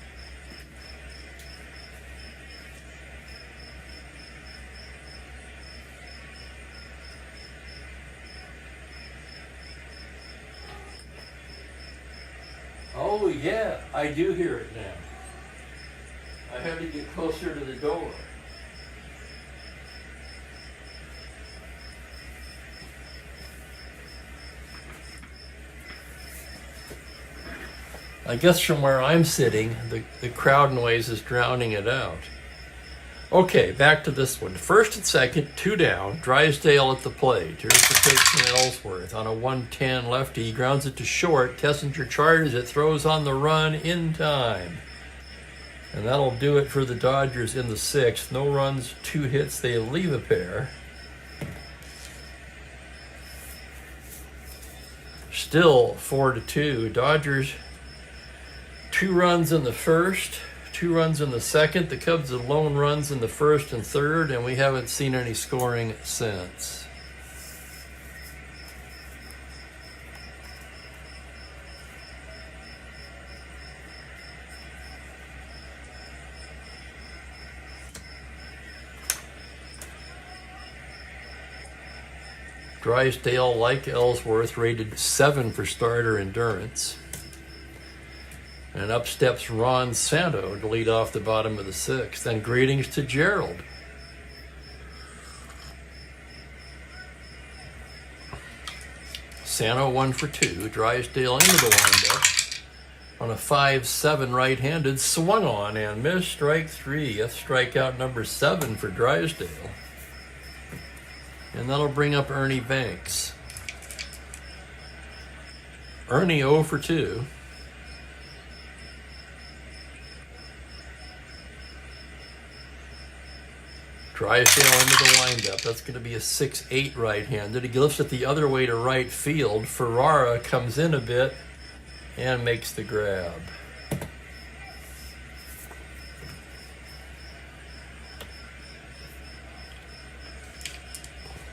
Oh yeah, I do hear it now. I have to get closer to the door. I guess from where I'm sitting, the crowd noise is drowning it out. Okay, back to this one. First and second, 2 down. Drysdale at the plate. Here's the pitch from Ellsworth. On a 1-10 lefty, he grounds it to short. Tessinger charges it, throws on the run in time. And that'll do it for the Dodgers in the 6th. No runs, 2 hits. They leave a pair. Still 4-2. Dodgers 2 runs in the first, 2 runs in the second. The Cubs have lone runs in the first and third, and we haven't seen any scoring since. Drysdale, like Ellsworth, rated 7 for starter endurance. And up steps Ron Santo to lead off the bottom of the 6th. Then greetings to Gerald. Santo 1 for 2. Drysdale into the windup on a 5-7 right-handed, swung on and missed. Strike 3. That's strikeout number 7 for Drysdale. And that'll bring up Ernie Banks. Ernie 0 for 2. Drysdale into the windup. That's going to be a 6-8 right-handed. He lifts it the other way to right field. Ferrara comes in a bit and makes the grab.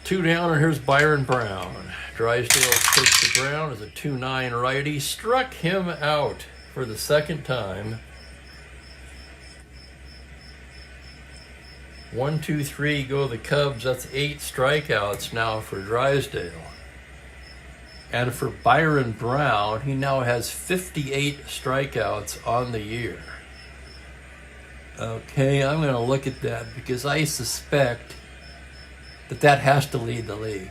Two down, and here's Byron Brown. Drysdale's pitch to Brown is a 2-9 righty. Struck him out for the 2nd time. 1, 2, 3 go the Cubs. That's 8 strikeouts now for Drysdale. And for Byron Brown, he now has 58 strikeouts on the year. Okay, I'm going to look at that because I suspect that has to lead the league.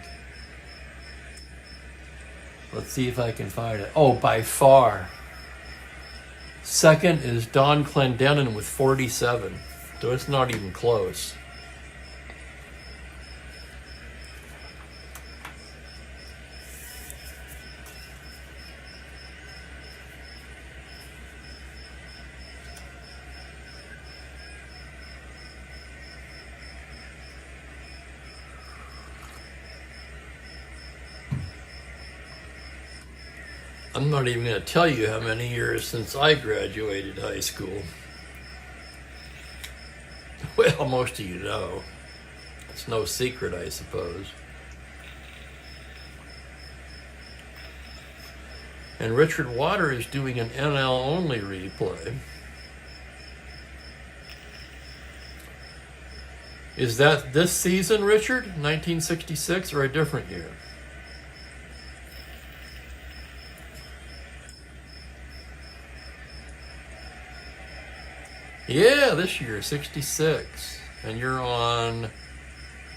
Let's see if I can find it. Oh, by far. Second is Don Clendenin with 47. So it's not even close. I'm not even going to tell you how many years since I graduated high school. Well, most of you know. It's no secret, I suppose. And Richard Water is doing an NL-only replay. Is that this season, Richard? 1966 or a different year? Yeah, this year, 66. And you're on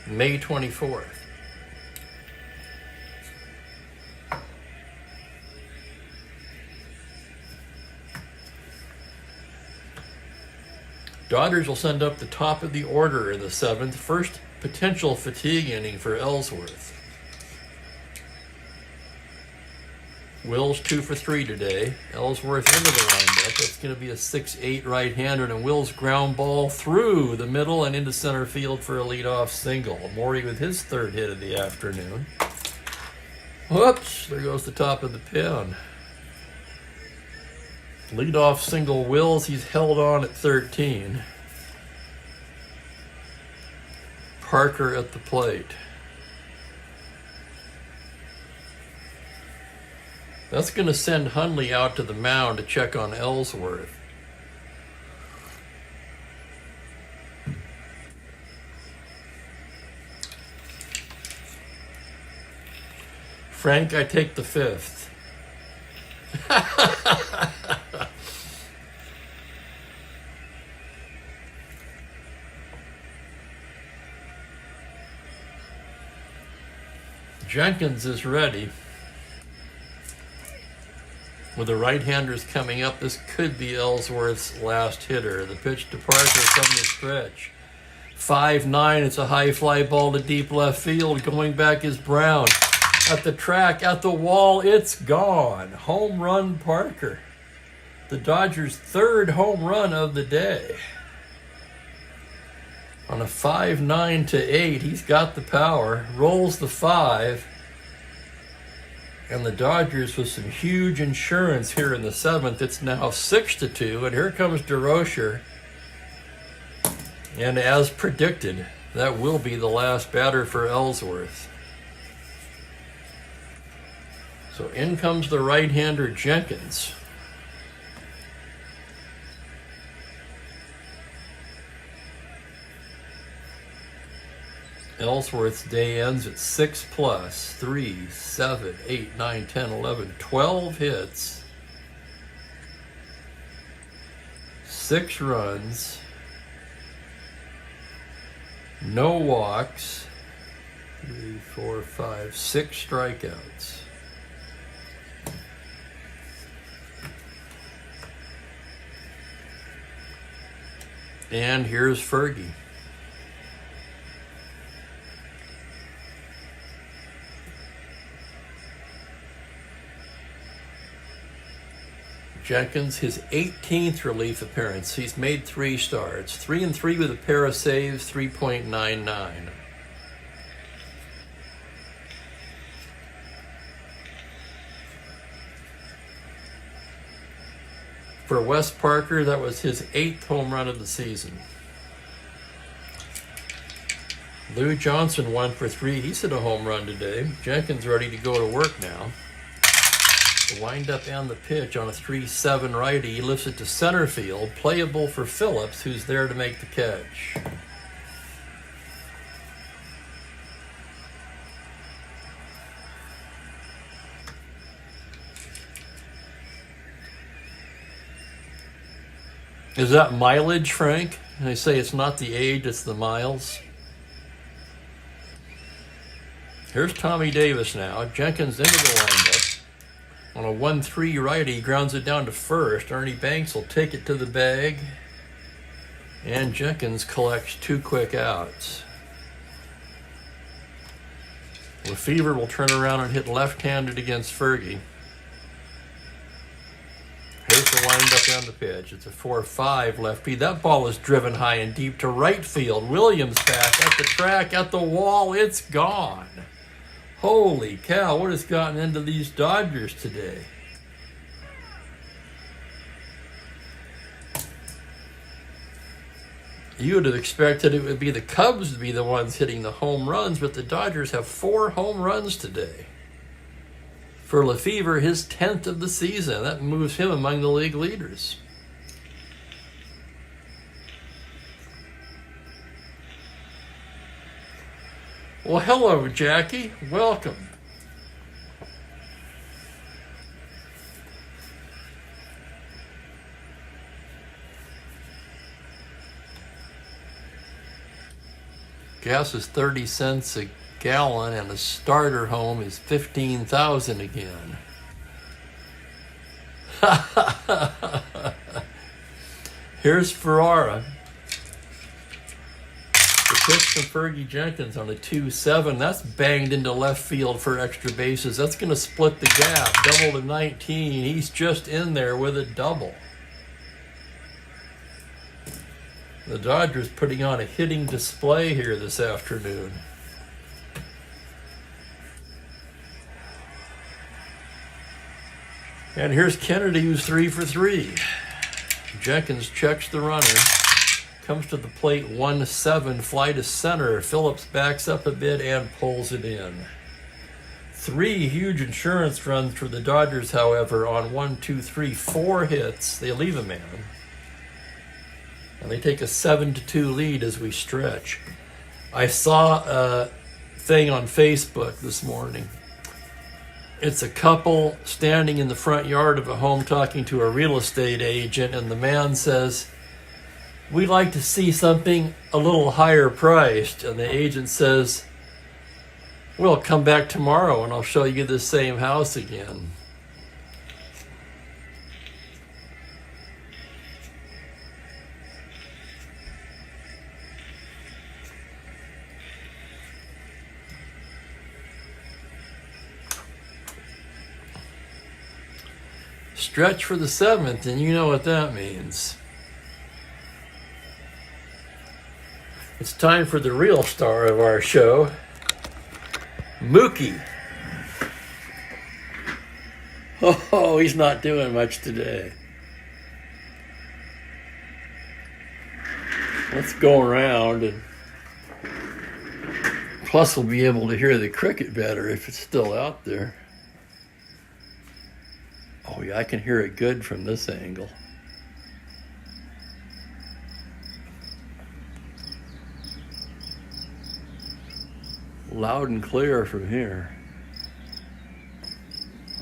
May 24th. Dodgers will send up the top of the order in the 7th. First potential fatigue inning for Ellsworth. Will's 2 for 3 today. Ellsworth into the windup. That's going to be a 6-8 right-hander, and Will's ground ball through the middle and into center field for a leadoff single. Morey with his 3rd hit of the afternoon. Whoops, there goes the top of the pin. Leadoff single Wills, he's held on at 13. Parker at the plate. That's going to send Hundley out to the mound to check on Ellsworth. Frank, I take the 5th. Jenkins is ready. With the right-handers coming up, this could be Ellsworth's last hitter. The pitch to Parker from the stretch. 5-9, it's a high fly ball to deep left field. Going back is Brown. At the track, at the wall, it's gone. Home run Parker. The Dodgers' third home run of the day. On a 5-9 to 8, he's got the power. Rolls the 5. And the Dodgers with some huge insurance here in the 7th. It's now 6-2, and here comes DeRocher. And as predicted, that will be the last batter for Ellsworth. So in comes the right-hander Jenkins. Ellsworth's day ends at 6+, 3, 7, 8, 9, 10, 11, 12 hits, 6 runs, no walks, 3, 4, 5, 6 strikeouts. And here's Fergie. Jenkins, his 18th relief appearance. He's made 3 starts. 3-3 with a pair of saves, 3.99. For Wes Parker, that was his 8th home run of the season. Lou Johnson 1 for 3. He's hit a home run today. Jenkins ready to go to work now. The windup and the pitch on a 3-7 righty. He lifts it to center field. Playable for Phillips, who's there to make the catch. Is that mileage, Frank? They say it's not the age, it's the miles. Here's Tommy Davis now. Jenkins into the windup. On a 1-3 righty, grounds it down to first. Ernie Banks will take it to the bag. And Jenkins collects 2 quick outs. Lefevre will turn around and hit left-handed against Fergie. Here's the windup and the pitch. It's a 4-5 lefty. That ball is driven high and deep to right field. Williams back at the track, at the wall. It's gone. Holy cow, what has gotten into these Dodgers today? You would have expected it would be the Cubs to be the ones hitting the home runs, but the Dodgers have 4 home runs today. For Lefevre, his 10th of the season. That moves him among the league leaders. Well, hello, Jackie. Welcome. Gas is 30 cents a gallon, and a starter home is $15,000 again. Here's Ferrara. The pitch from Fergie Jenkins on a 2-7. That's banged into left field for extra bases. That's going to split the gap. Double to 19. He's just in there with a double. The Dodgers putting on a hitting display here this afternoon. And here's Kennedy, who's 3 for 3. Jenkins checks the runner. Comes to the plate, 1-7, fly to center. Phillips backs up a bit and pulls it in. 3 huge insurance runs for the Dodgers, however, on 4 hits. They leave a man. And they take a 7-2 lead as we stretch. I saw a thing on Facebook this morning. It's a couple standing in the front yard of a home talking to a real estate agent, and the man says, "We'd like to see something a little higher priced." And the agent says, Well, come back tomorrow and I'll show you the same house again. Stretch for the 7th, and you know what that means. It's time for the real star of our show, Mookie. Oh, he's not doing much today. Let's go around, and plus we'll be able to hear the cricket better if it's still out there. Oh yeah, I can hear it good from this angle. Loud and clear from here.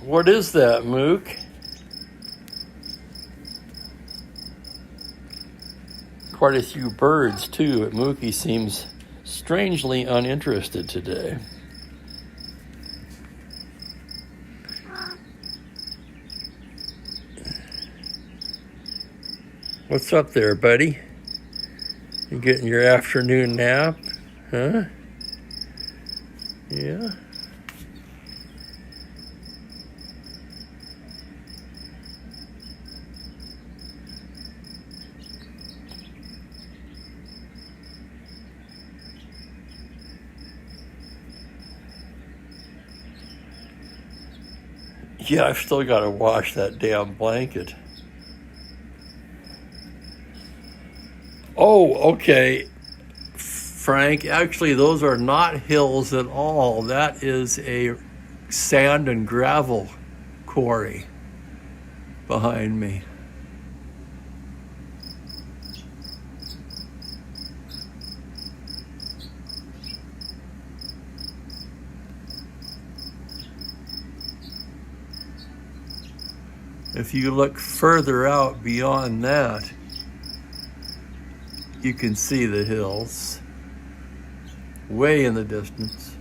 What is that, Mook? Quite a few birds too, but Mookie seems strangely uninterested today. What's up there, buddy? You getting your afternoon nap? Huh? Yeah? Yeah, I've still got to wash that damn blanket. Oh, okay, Frank, actually those are not hills at all. That is a sand and gravel quarry behind me. If you look further out beyond that, you can see the hills way in the distance.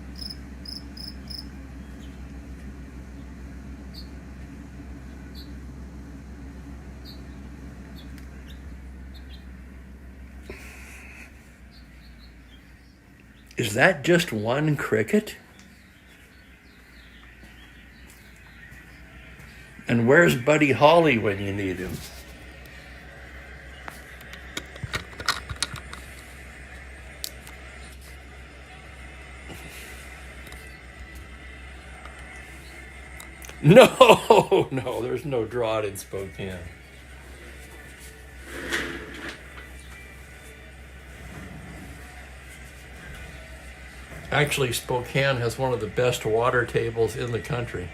Is that just one cricket? And where's Buddy Holly when you need him? No, there's no drought in Spokane. Actually, Spokane has one of the best water tables in the country.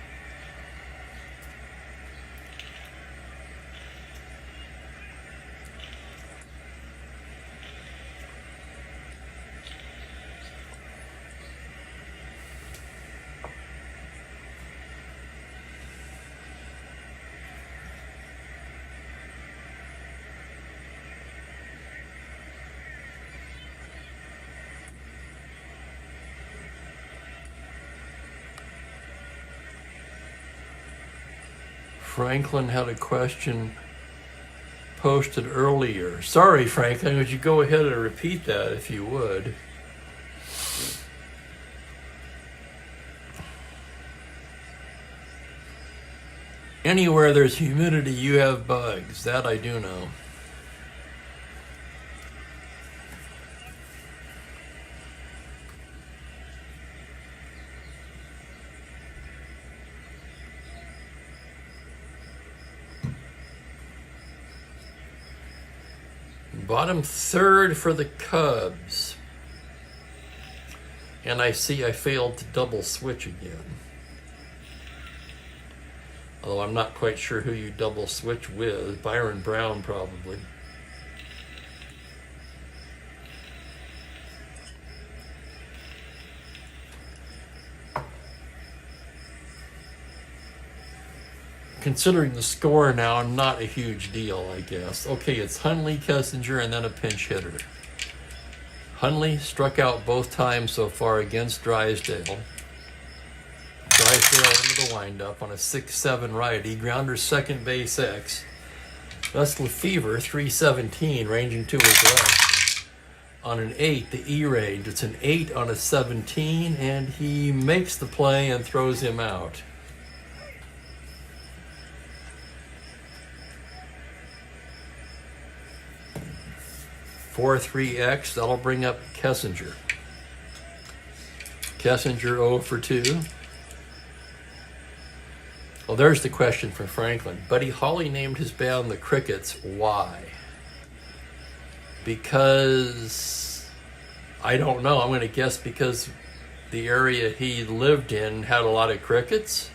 Franklin had a question posted earlier. Sorry, Franklin, would you go ahead and repeat that if you would? Anywhere there's humidity, you have bugs. That I do know. Bottom third for the Cubs. And I see I failed to double switch again. Although I'm not quite sure who you double switch with. Byron Brown, probably. Considering the score now, not a huge deal, I guess. Okay, it's Hundley, Kessinger, and then a pinch hitter. Hundley struck out both times so far against Drysdale. Drysdale into the windup on a 6-7 righty. Grounder second base X. Thus Lefevre, 317, ranging to his left. On an 8, the E range. It's an 8 on a 17, and he makes the play and throws him out. (4-3-X). That'll bring up Kessinger. Kessinger 0 for 2. Well, there's the question from Franklin. Buddy Holly named his band the Crickets. Why? Because, I don't know. I'm going to guess because the area he lived in had a lot of crickets.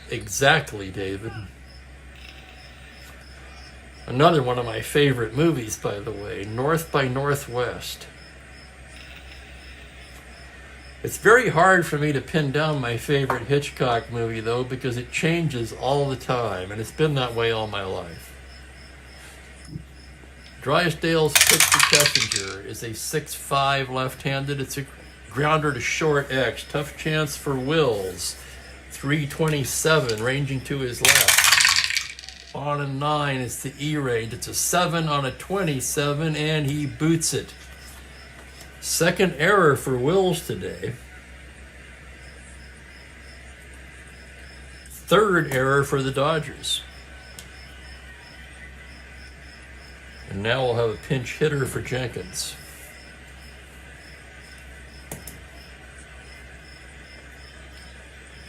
Exactly, David. Another one of my favorite movies, by the way, North by Northwest. It's very hard for me to pin down my favorite Hitchcock movie, though, because it changes all the time, and it's been that way all my life. Drysdale's pitch to Kessinger is a 6-5 left-handed. It's a grounder to short X. Tough chance for Wills. 327, ranging to his left. On a 9, it's the E range. It's a 7 on a 27, and he boots it. Second error for Wills today. Third error for the Dodgers. And now we'll have a pinch hitter for Jenkins.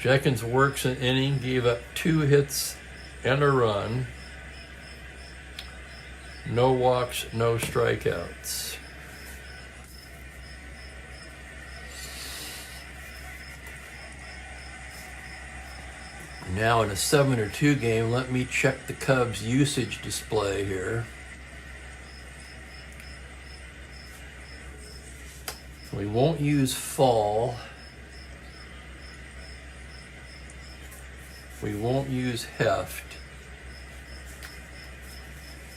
Jenkins works an inning, gave up 2 hits and a run. No walks, no strikeouts. Now in a 7-2 game, let me check the Cubs' usage display here. We won't use fall. We won't use heft.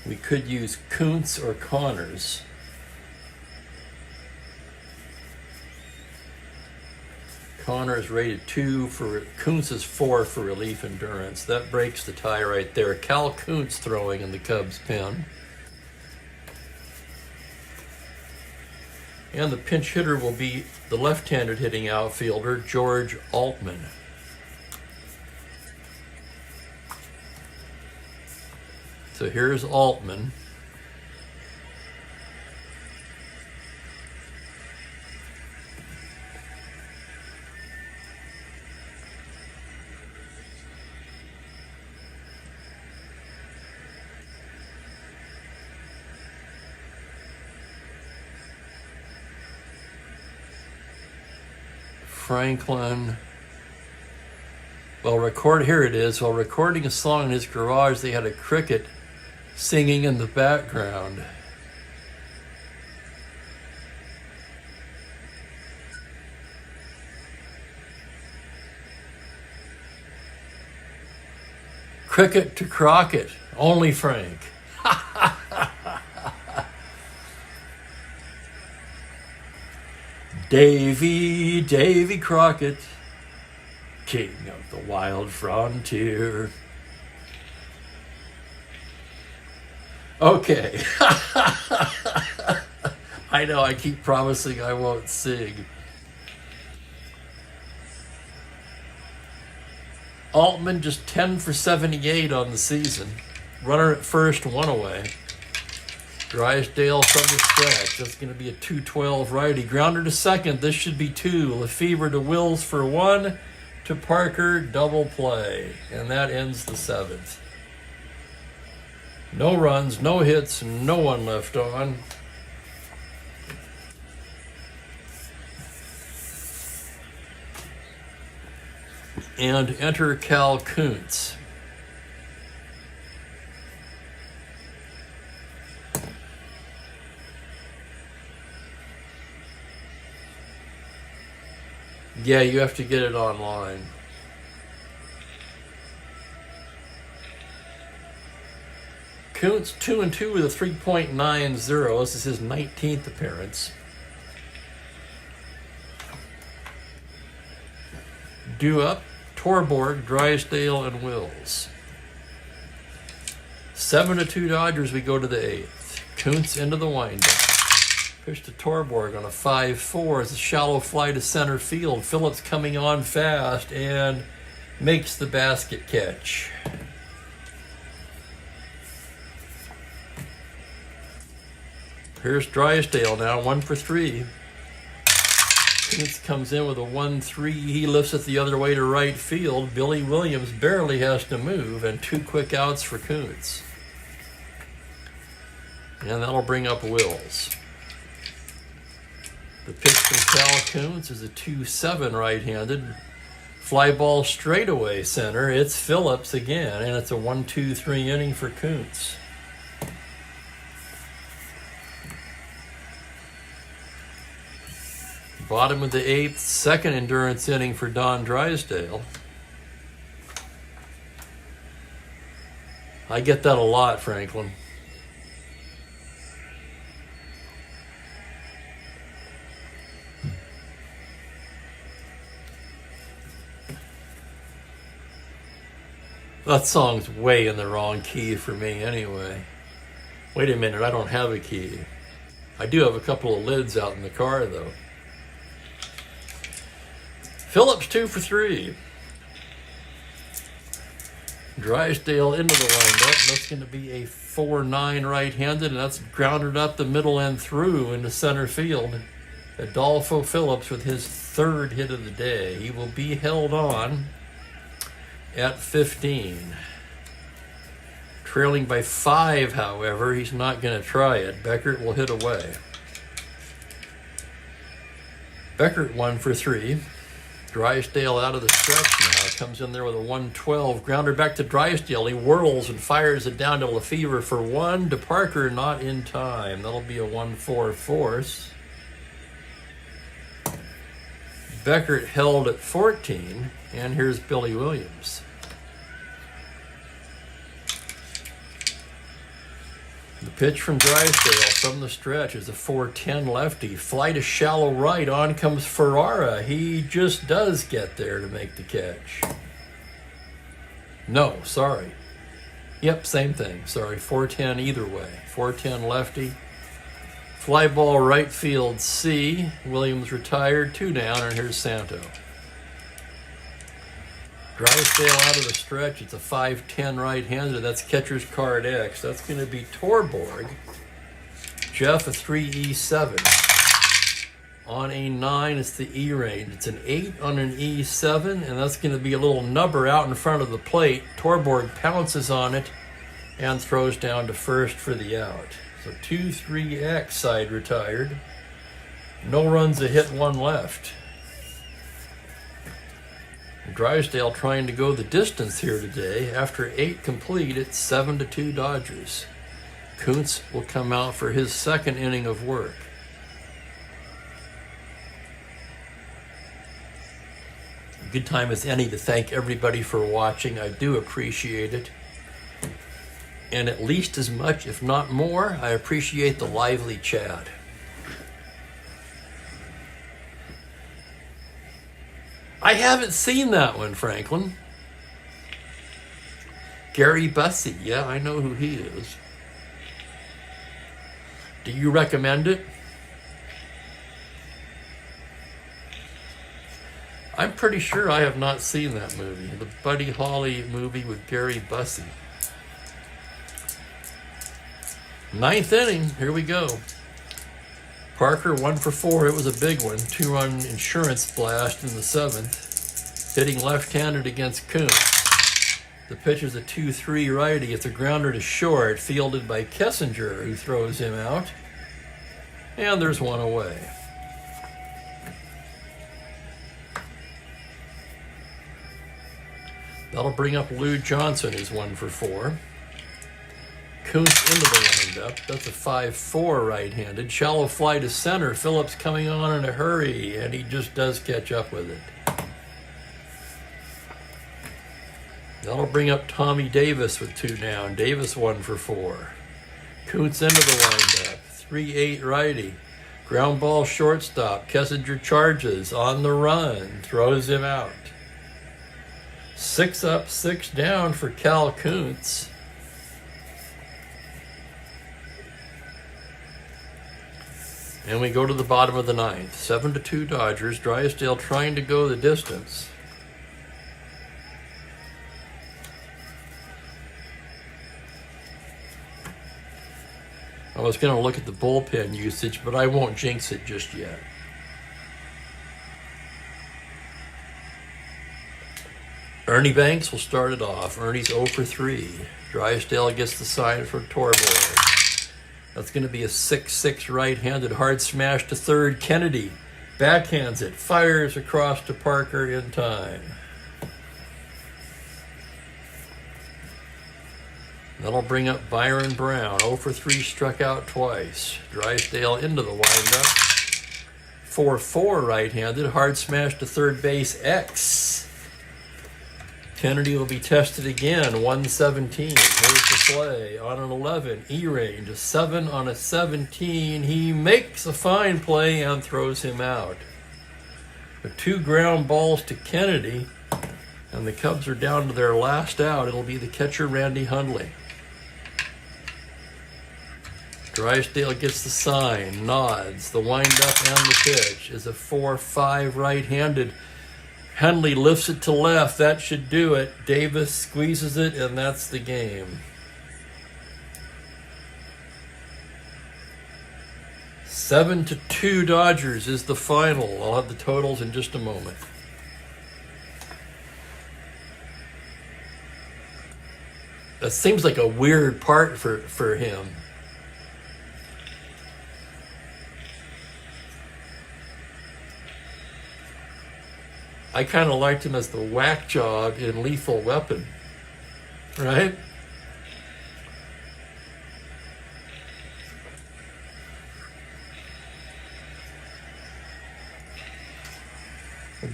We could use Kuntz or Connors. Connors rated 2 for, Kuntz is 4 for relief endurance. That breaks the tie right there. Cal Kuntz throwing in the Cubs pen. And the pinch hitter will be the left-handed hitting outfielder, George Altman. So here's Altman. Franklin. Here it is. While recording a song in his garage, they had a cricket singing in the background. Cricket to Crockett, only Frank. Davy Crockett, king of the wild frontier. Okay. I know I keep promising I won't sing. Altman just 10 for 78 on the season. Runner at first, 1 away. Drysdale from the stretch. That's going to be a 2-12 righty. Grounder to second. This should be 2. Lefevre to Wills for 1. To Parker, double play. And that ends the 7th. No runs, no hits, no one left on. And enter Cal Kuntz. Yeah, you have to get it online. Kuntz 2-2 with a 3.90. This is his 19th appearance. Due up, Torborg, Drysdale, and Wills. 7-2 Dodgers, we go to the 8th. Kuntz into the windup. Pitch to Torborg on a 5-4 as a shallow fly to center field. Phillips coming on fast and makes the basket catch. Here's Drysdale now, 1 for 3. Kuntz comes in with a 1-3. He lifts it the other way to right field. Billy Williams barely has to move, and 2 quick outs for Kuntz. And that'll bring up Wills. The pitch from Cal Kuntz is a 2-7 right-handed. Fly ball straightaway center. It's Phillips again, and it's a 1-2-3 inning for Kuntz. Bottom of the 8th, second endurance inning for Don Drysdale. I get that a lot, Franklin. That song's way in the wrong key for me anyway. Wait a minute, I don't have a key. I do have a couple of lids out in the car though. Phillips 2 for 3. Drysdale into the windup. That's going to be a 4-9 right-handed, and that's grounded up the middle and through into center field. Adolfo Phillips with his 3rd hit of the day. He will be held on at 15. Trailing by 5, however, he's not going to try it. Beckert will hit away. Beckert 1 for 3. Drysdale out of the stretch now. Comes in there with a 1-12. Grounder back to Drysdale. He whirls and fires it down to Lefevre for 1. To Parker, not in time. That'll be a 1-4 force. Beckert held at 14. And here's Billy Williams. The pitch from Drysdale from the stretch is a 4-10 lefty. Fly to shallow right. On comes Ferrara. He just does get there to make the catch. No, sorry. Yep, same thing. Sorry, 4-10 either way. 4-10 lefty. Fly ball right field C. Williams retired. 2 down, and here's Santo. Drysdale out of the stretch. It's a 5-10 right-hander. That's catcher's card X. That's going to be Torborg. Jeff, a 3E7. On a 9, it's the E range. It's an 8 on an E7, and that's going to be a little nubber out in front of the plate. Torborg pounces on it and throws down to first for the out. So 2-3X side retired. No runs, a hit, 1 left. Drysdale trying to go the distance here today. After 8 complete, it's 7-2 Dodgers. Kuntz will come out for his 2nd inning of work. A good time as any to thank everybody for watching. I do appreciate it. And at least as much, if not more, I appreciate the lively chat. I haven't seen that one, Franklin. Gary Bussey. Yeah, I know who he is. Do you recommend it? I'm pretty sure I have not seen that movie. The Buddy Holly movie with Gary Bussey. 9th inning. Here we go. Parker 1 for 4. It was a big one. 2-run insurance blast in the 7th. Hitting left-handed against Kuntz. The pitch is a 2-3 righty. It's a grounder to short, fielded by Kessinger, who throws him out. And there's 1 away. That'll bring up Lou Johnson, who's 1 for 4. Kuntz into the windup. That's a 5-4 right-handed. Shallow fly to center. Phillips coming on in a hurry, and he just does catch up with it. That'll bring up Tommy Davis with 2 down. Davis 1 for 4. Kuntz into the windup. 3-8 righty. Ground ball shortstop. Kessinger charges on the run. Throws him out. 6 up, 6 down for Cal Kuntz. And we go to the bottom of the ninth. 7-2 Dodgers. Drysdale trying to go the distance. I was going to look at the bullpen usage, but I won't jinx it just yet. Ernie Banks will start it off. Ernie's 0 for 3. Drysdale gets the sign for Torborg. That's going to be a 6-6 right-handed hard smash to third. Kennedy backhands it, fires across to Parker in time. That'll bring up Byron Brown. 0 for 3, struck out twice. Drysdale into the windup. 4-4 right-handed, hard smash to third base. X. Kennedy will be tested again. 117. Here's the play on an 11. E-range. A 7 on a 17. He makes a fine play and throws him out. The 2 ground balls to Kennedy, and the Cubs are down to their last out. It'll be the catcher, Randy Hundley. Drysdale gets the sign, nods. The windup and the pitch is a 4-5 right-handed. Hundley lifts it to left. That should do it. Davis squeezes it, and that's the game. 7-2 Dodgers is the final. I'll have the totals in just a moment. That seems like a weird part for him. I kind of liked him as the whack job in Lethal Weapon, right?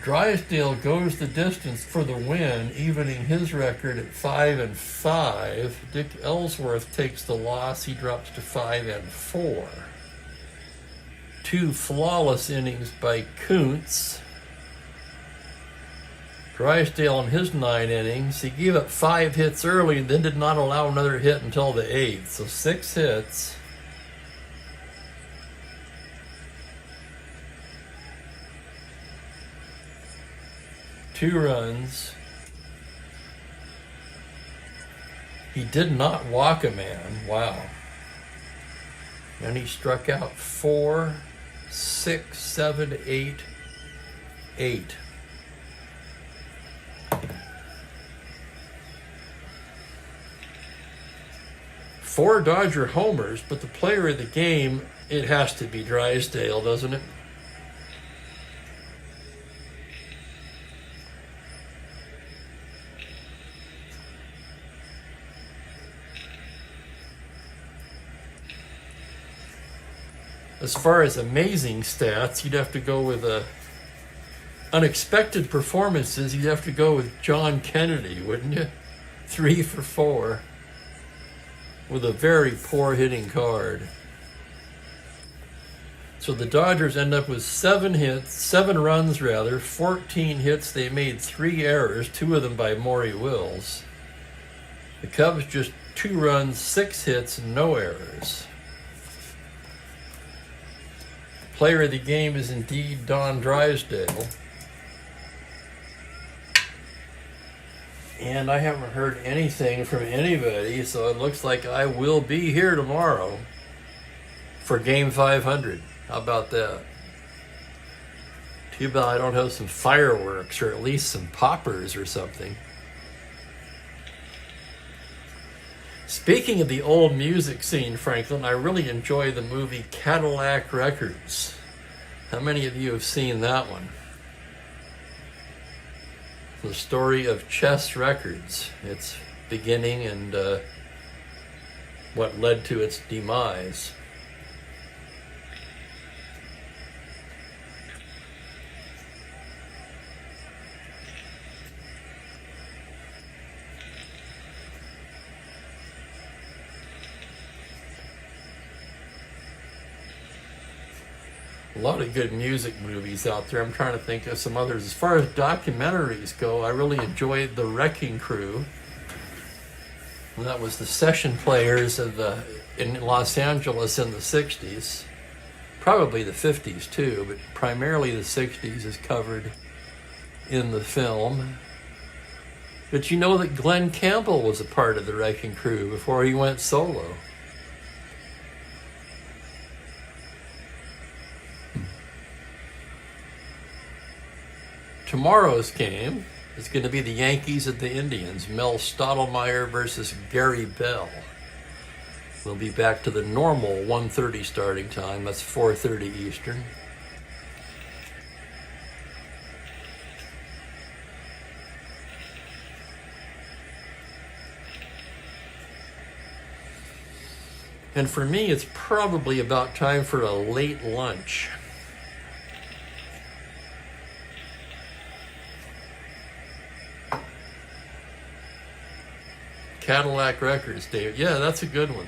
Drysdale goes the distance for the win, evening his record at 5-5. Dick Ellsworth takes the loss. He drops to 5-4. 2 flawless innings by Kuntz. Drysdale in his 9 innings, he gave up 5 hits early and then did not allow another hit until the 8th. So 6 hits. Two runs. He did not walk a man. Wow. And he struck out 4, 6, 7, 8, 8. Four Dodger homers, but the player of the game, it has to be Drysdale, doesn't it? As far as amazing stats, you'd have to go with unexpected performances. You'd have to go with John Kennedy, wouldn't you? 3 for 4. With a very poor hitting card. So the Dodgers end up with 7 runs, 14 hits. They made 3 errors, 2 of them by Maury Wills. The Cubs just 2 runs, 6 hits, no errors. Player of the game is indeed Don Drysdale. And I haven't heard anything from anybody, so it looks like I will be here tomorrow for Game 500. How about that? Too bad I don't have some fireworks or at least some poppers or something. Speaking of the old music scene, Franklin, I really enjoy the movie Cadillac Records. How many of you have seen that one? The story of Chess Records, its beginning and what led to its demise. A lot of good music movies out there. I'm trying to think of some others. As far as documentaries go, I really enjoyed The Wrecking Crew. And that was the session players in Los Angeles in the 60s. Probably the 50s too, but primarily the 60s is covered in the film. But you know that Glenn Campbell was a part of The Wrecking Crew before he went solo. Tomorrow's game is going to be the Yankees and the Indians. Mel Stottlemyre versus Gary Bell. We'll be back to the normal 1:30 starting time. That's 4:30 Eastern. And for me, it's probably about time for a late lunch. Cadillac Records, David. Yeah, that's a good one.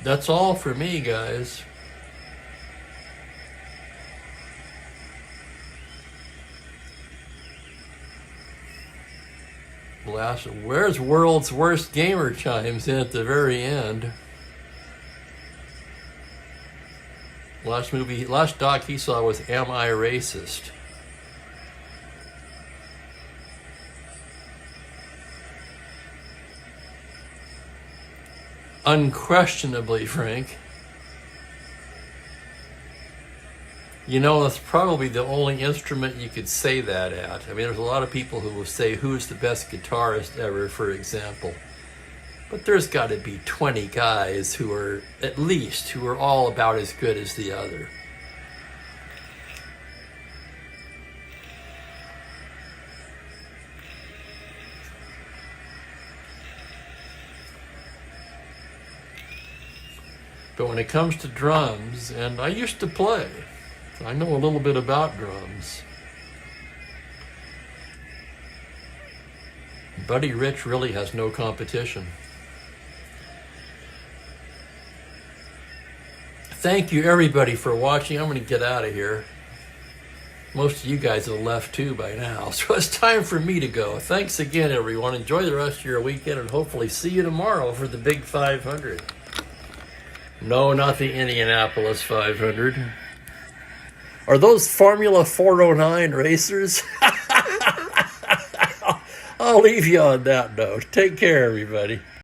That's all for me, guys. Where's World's Worst Gamer chimes in at the very end? Last doc he saw was Am I Racist? Unquestionably, Frank. You know, that's probably the only instrument you could say that at. I mean, there's a lot of people who will say, who's the best guitarist ever, for example. But there's got to be 20 guys who are all about as good as the other. But when it comes to drums, and I used to play, I know a little bit about drums. Buddy Rich really has no competition. Thank you, everybody, for watching. I'm going to get out of here. Most of you guys have left, too, by now. So it's time for me to go. Thanks again, everyone. Enjoy the rest of your weekend, and hopefully see you tomorrow for the Big 500. No, not the Indianapolis 500. Are those Formula 409 racers? I'll leave you on that note. Take care, everybody.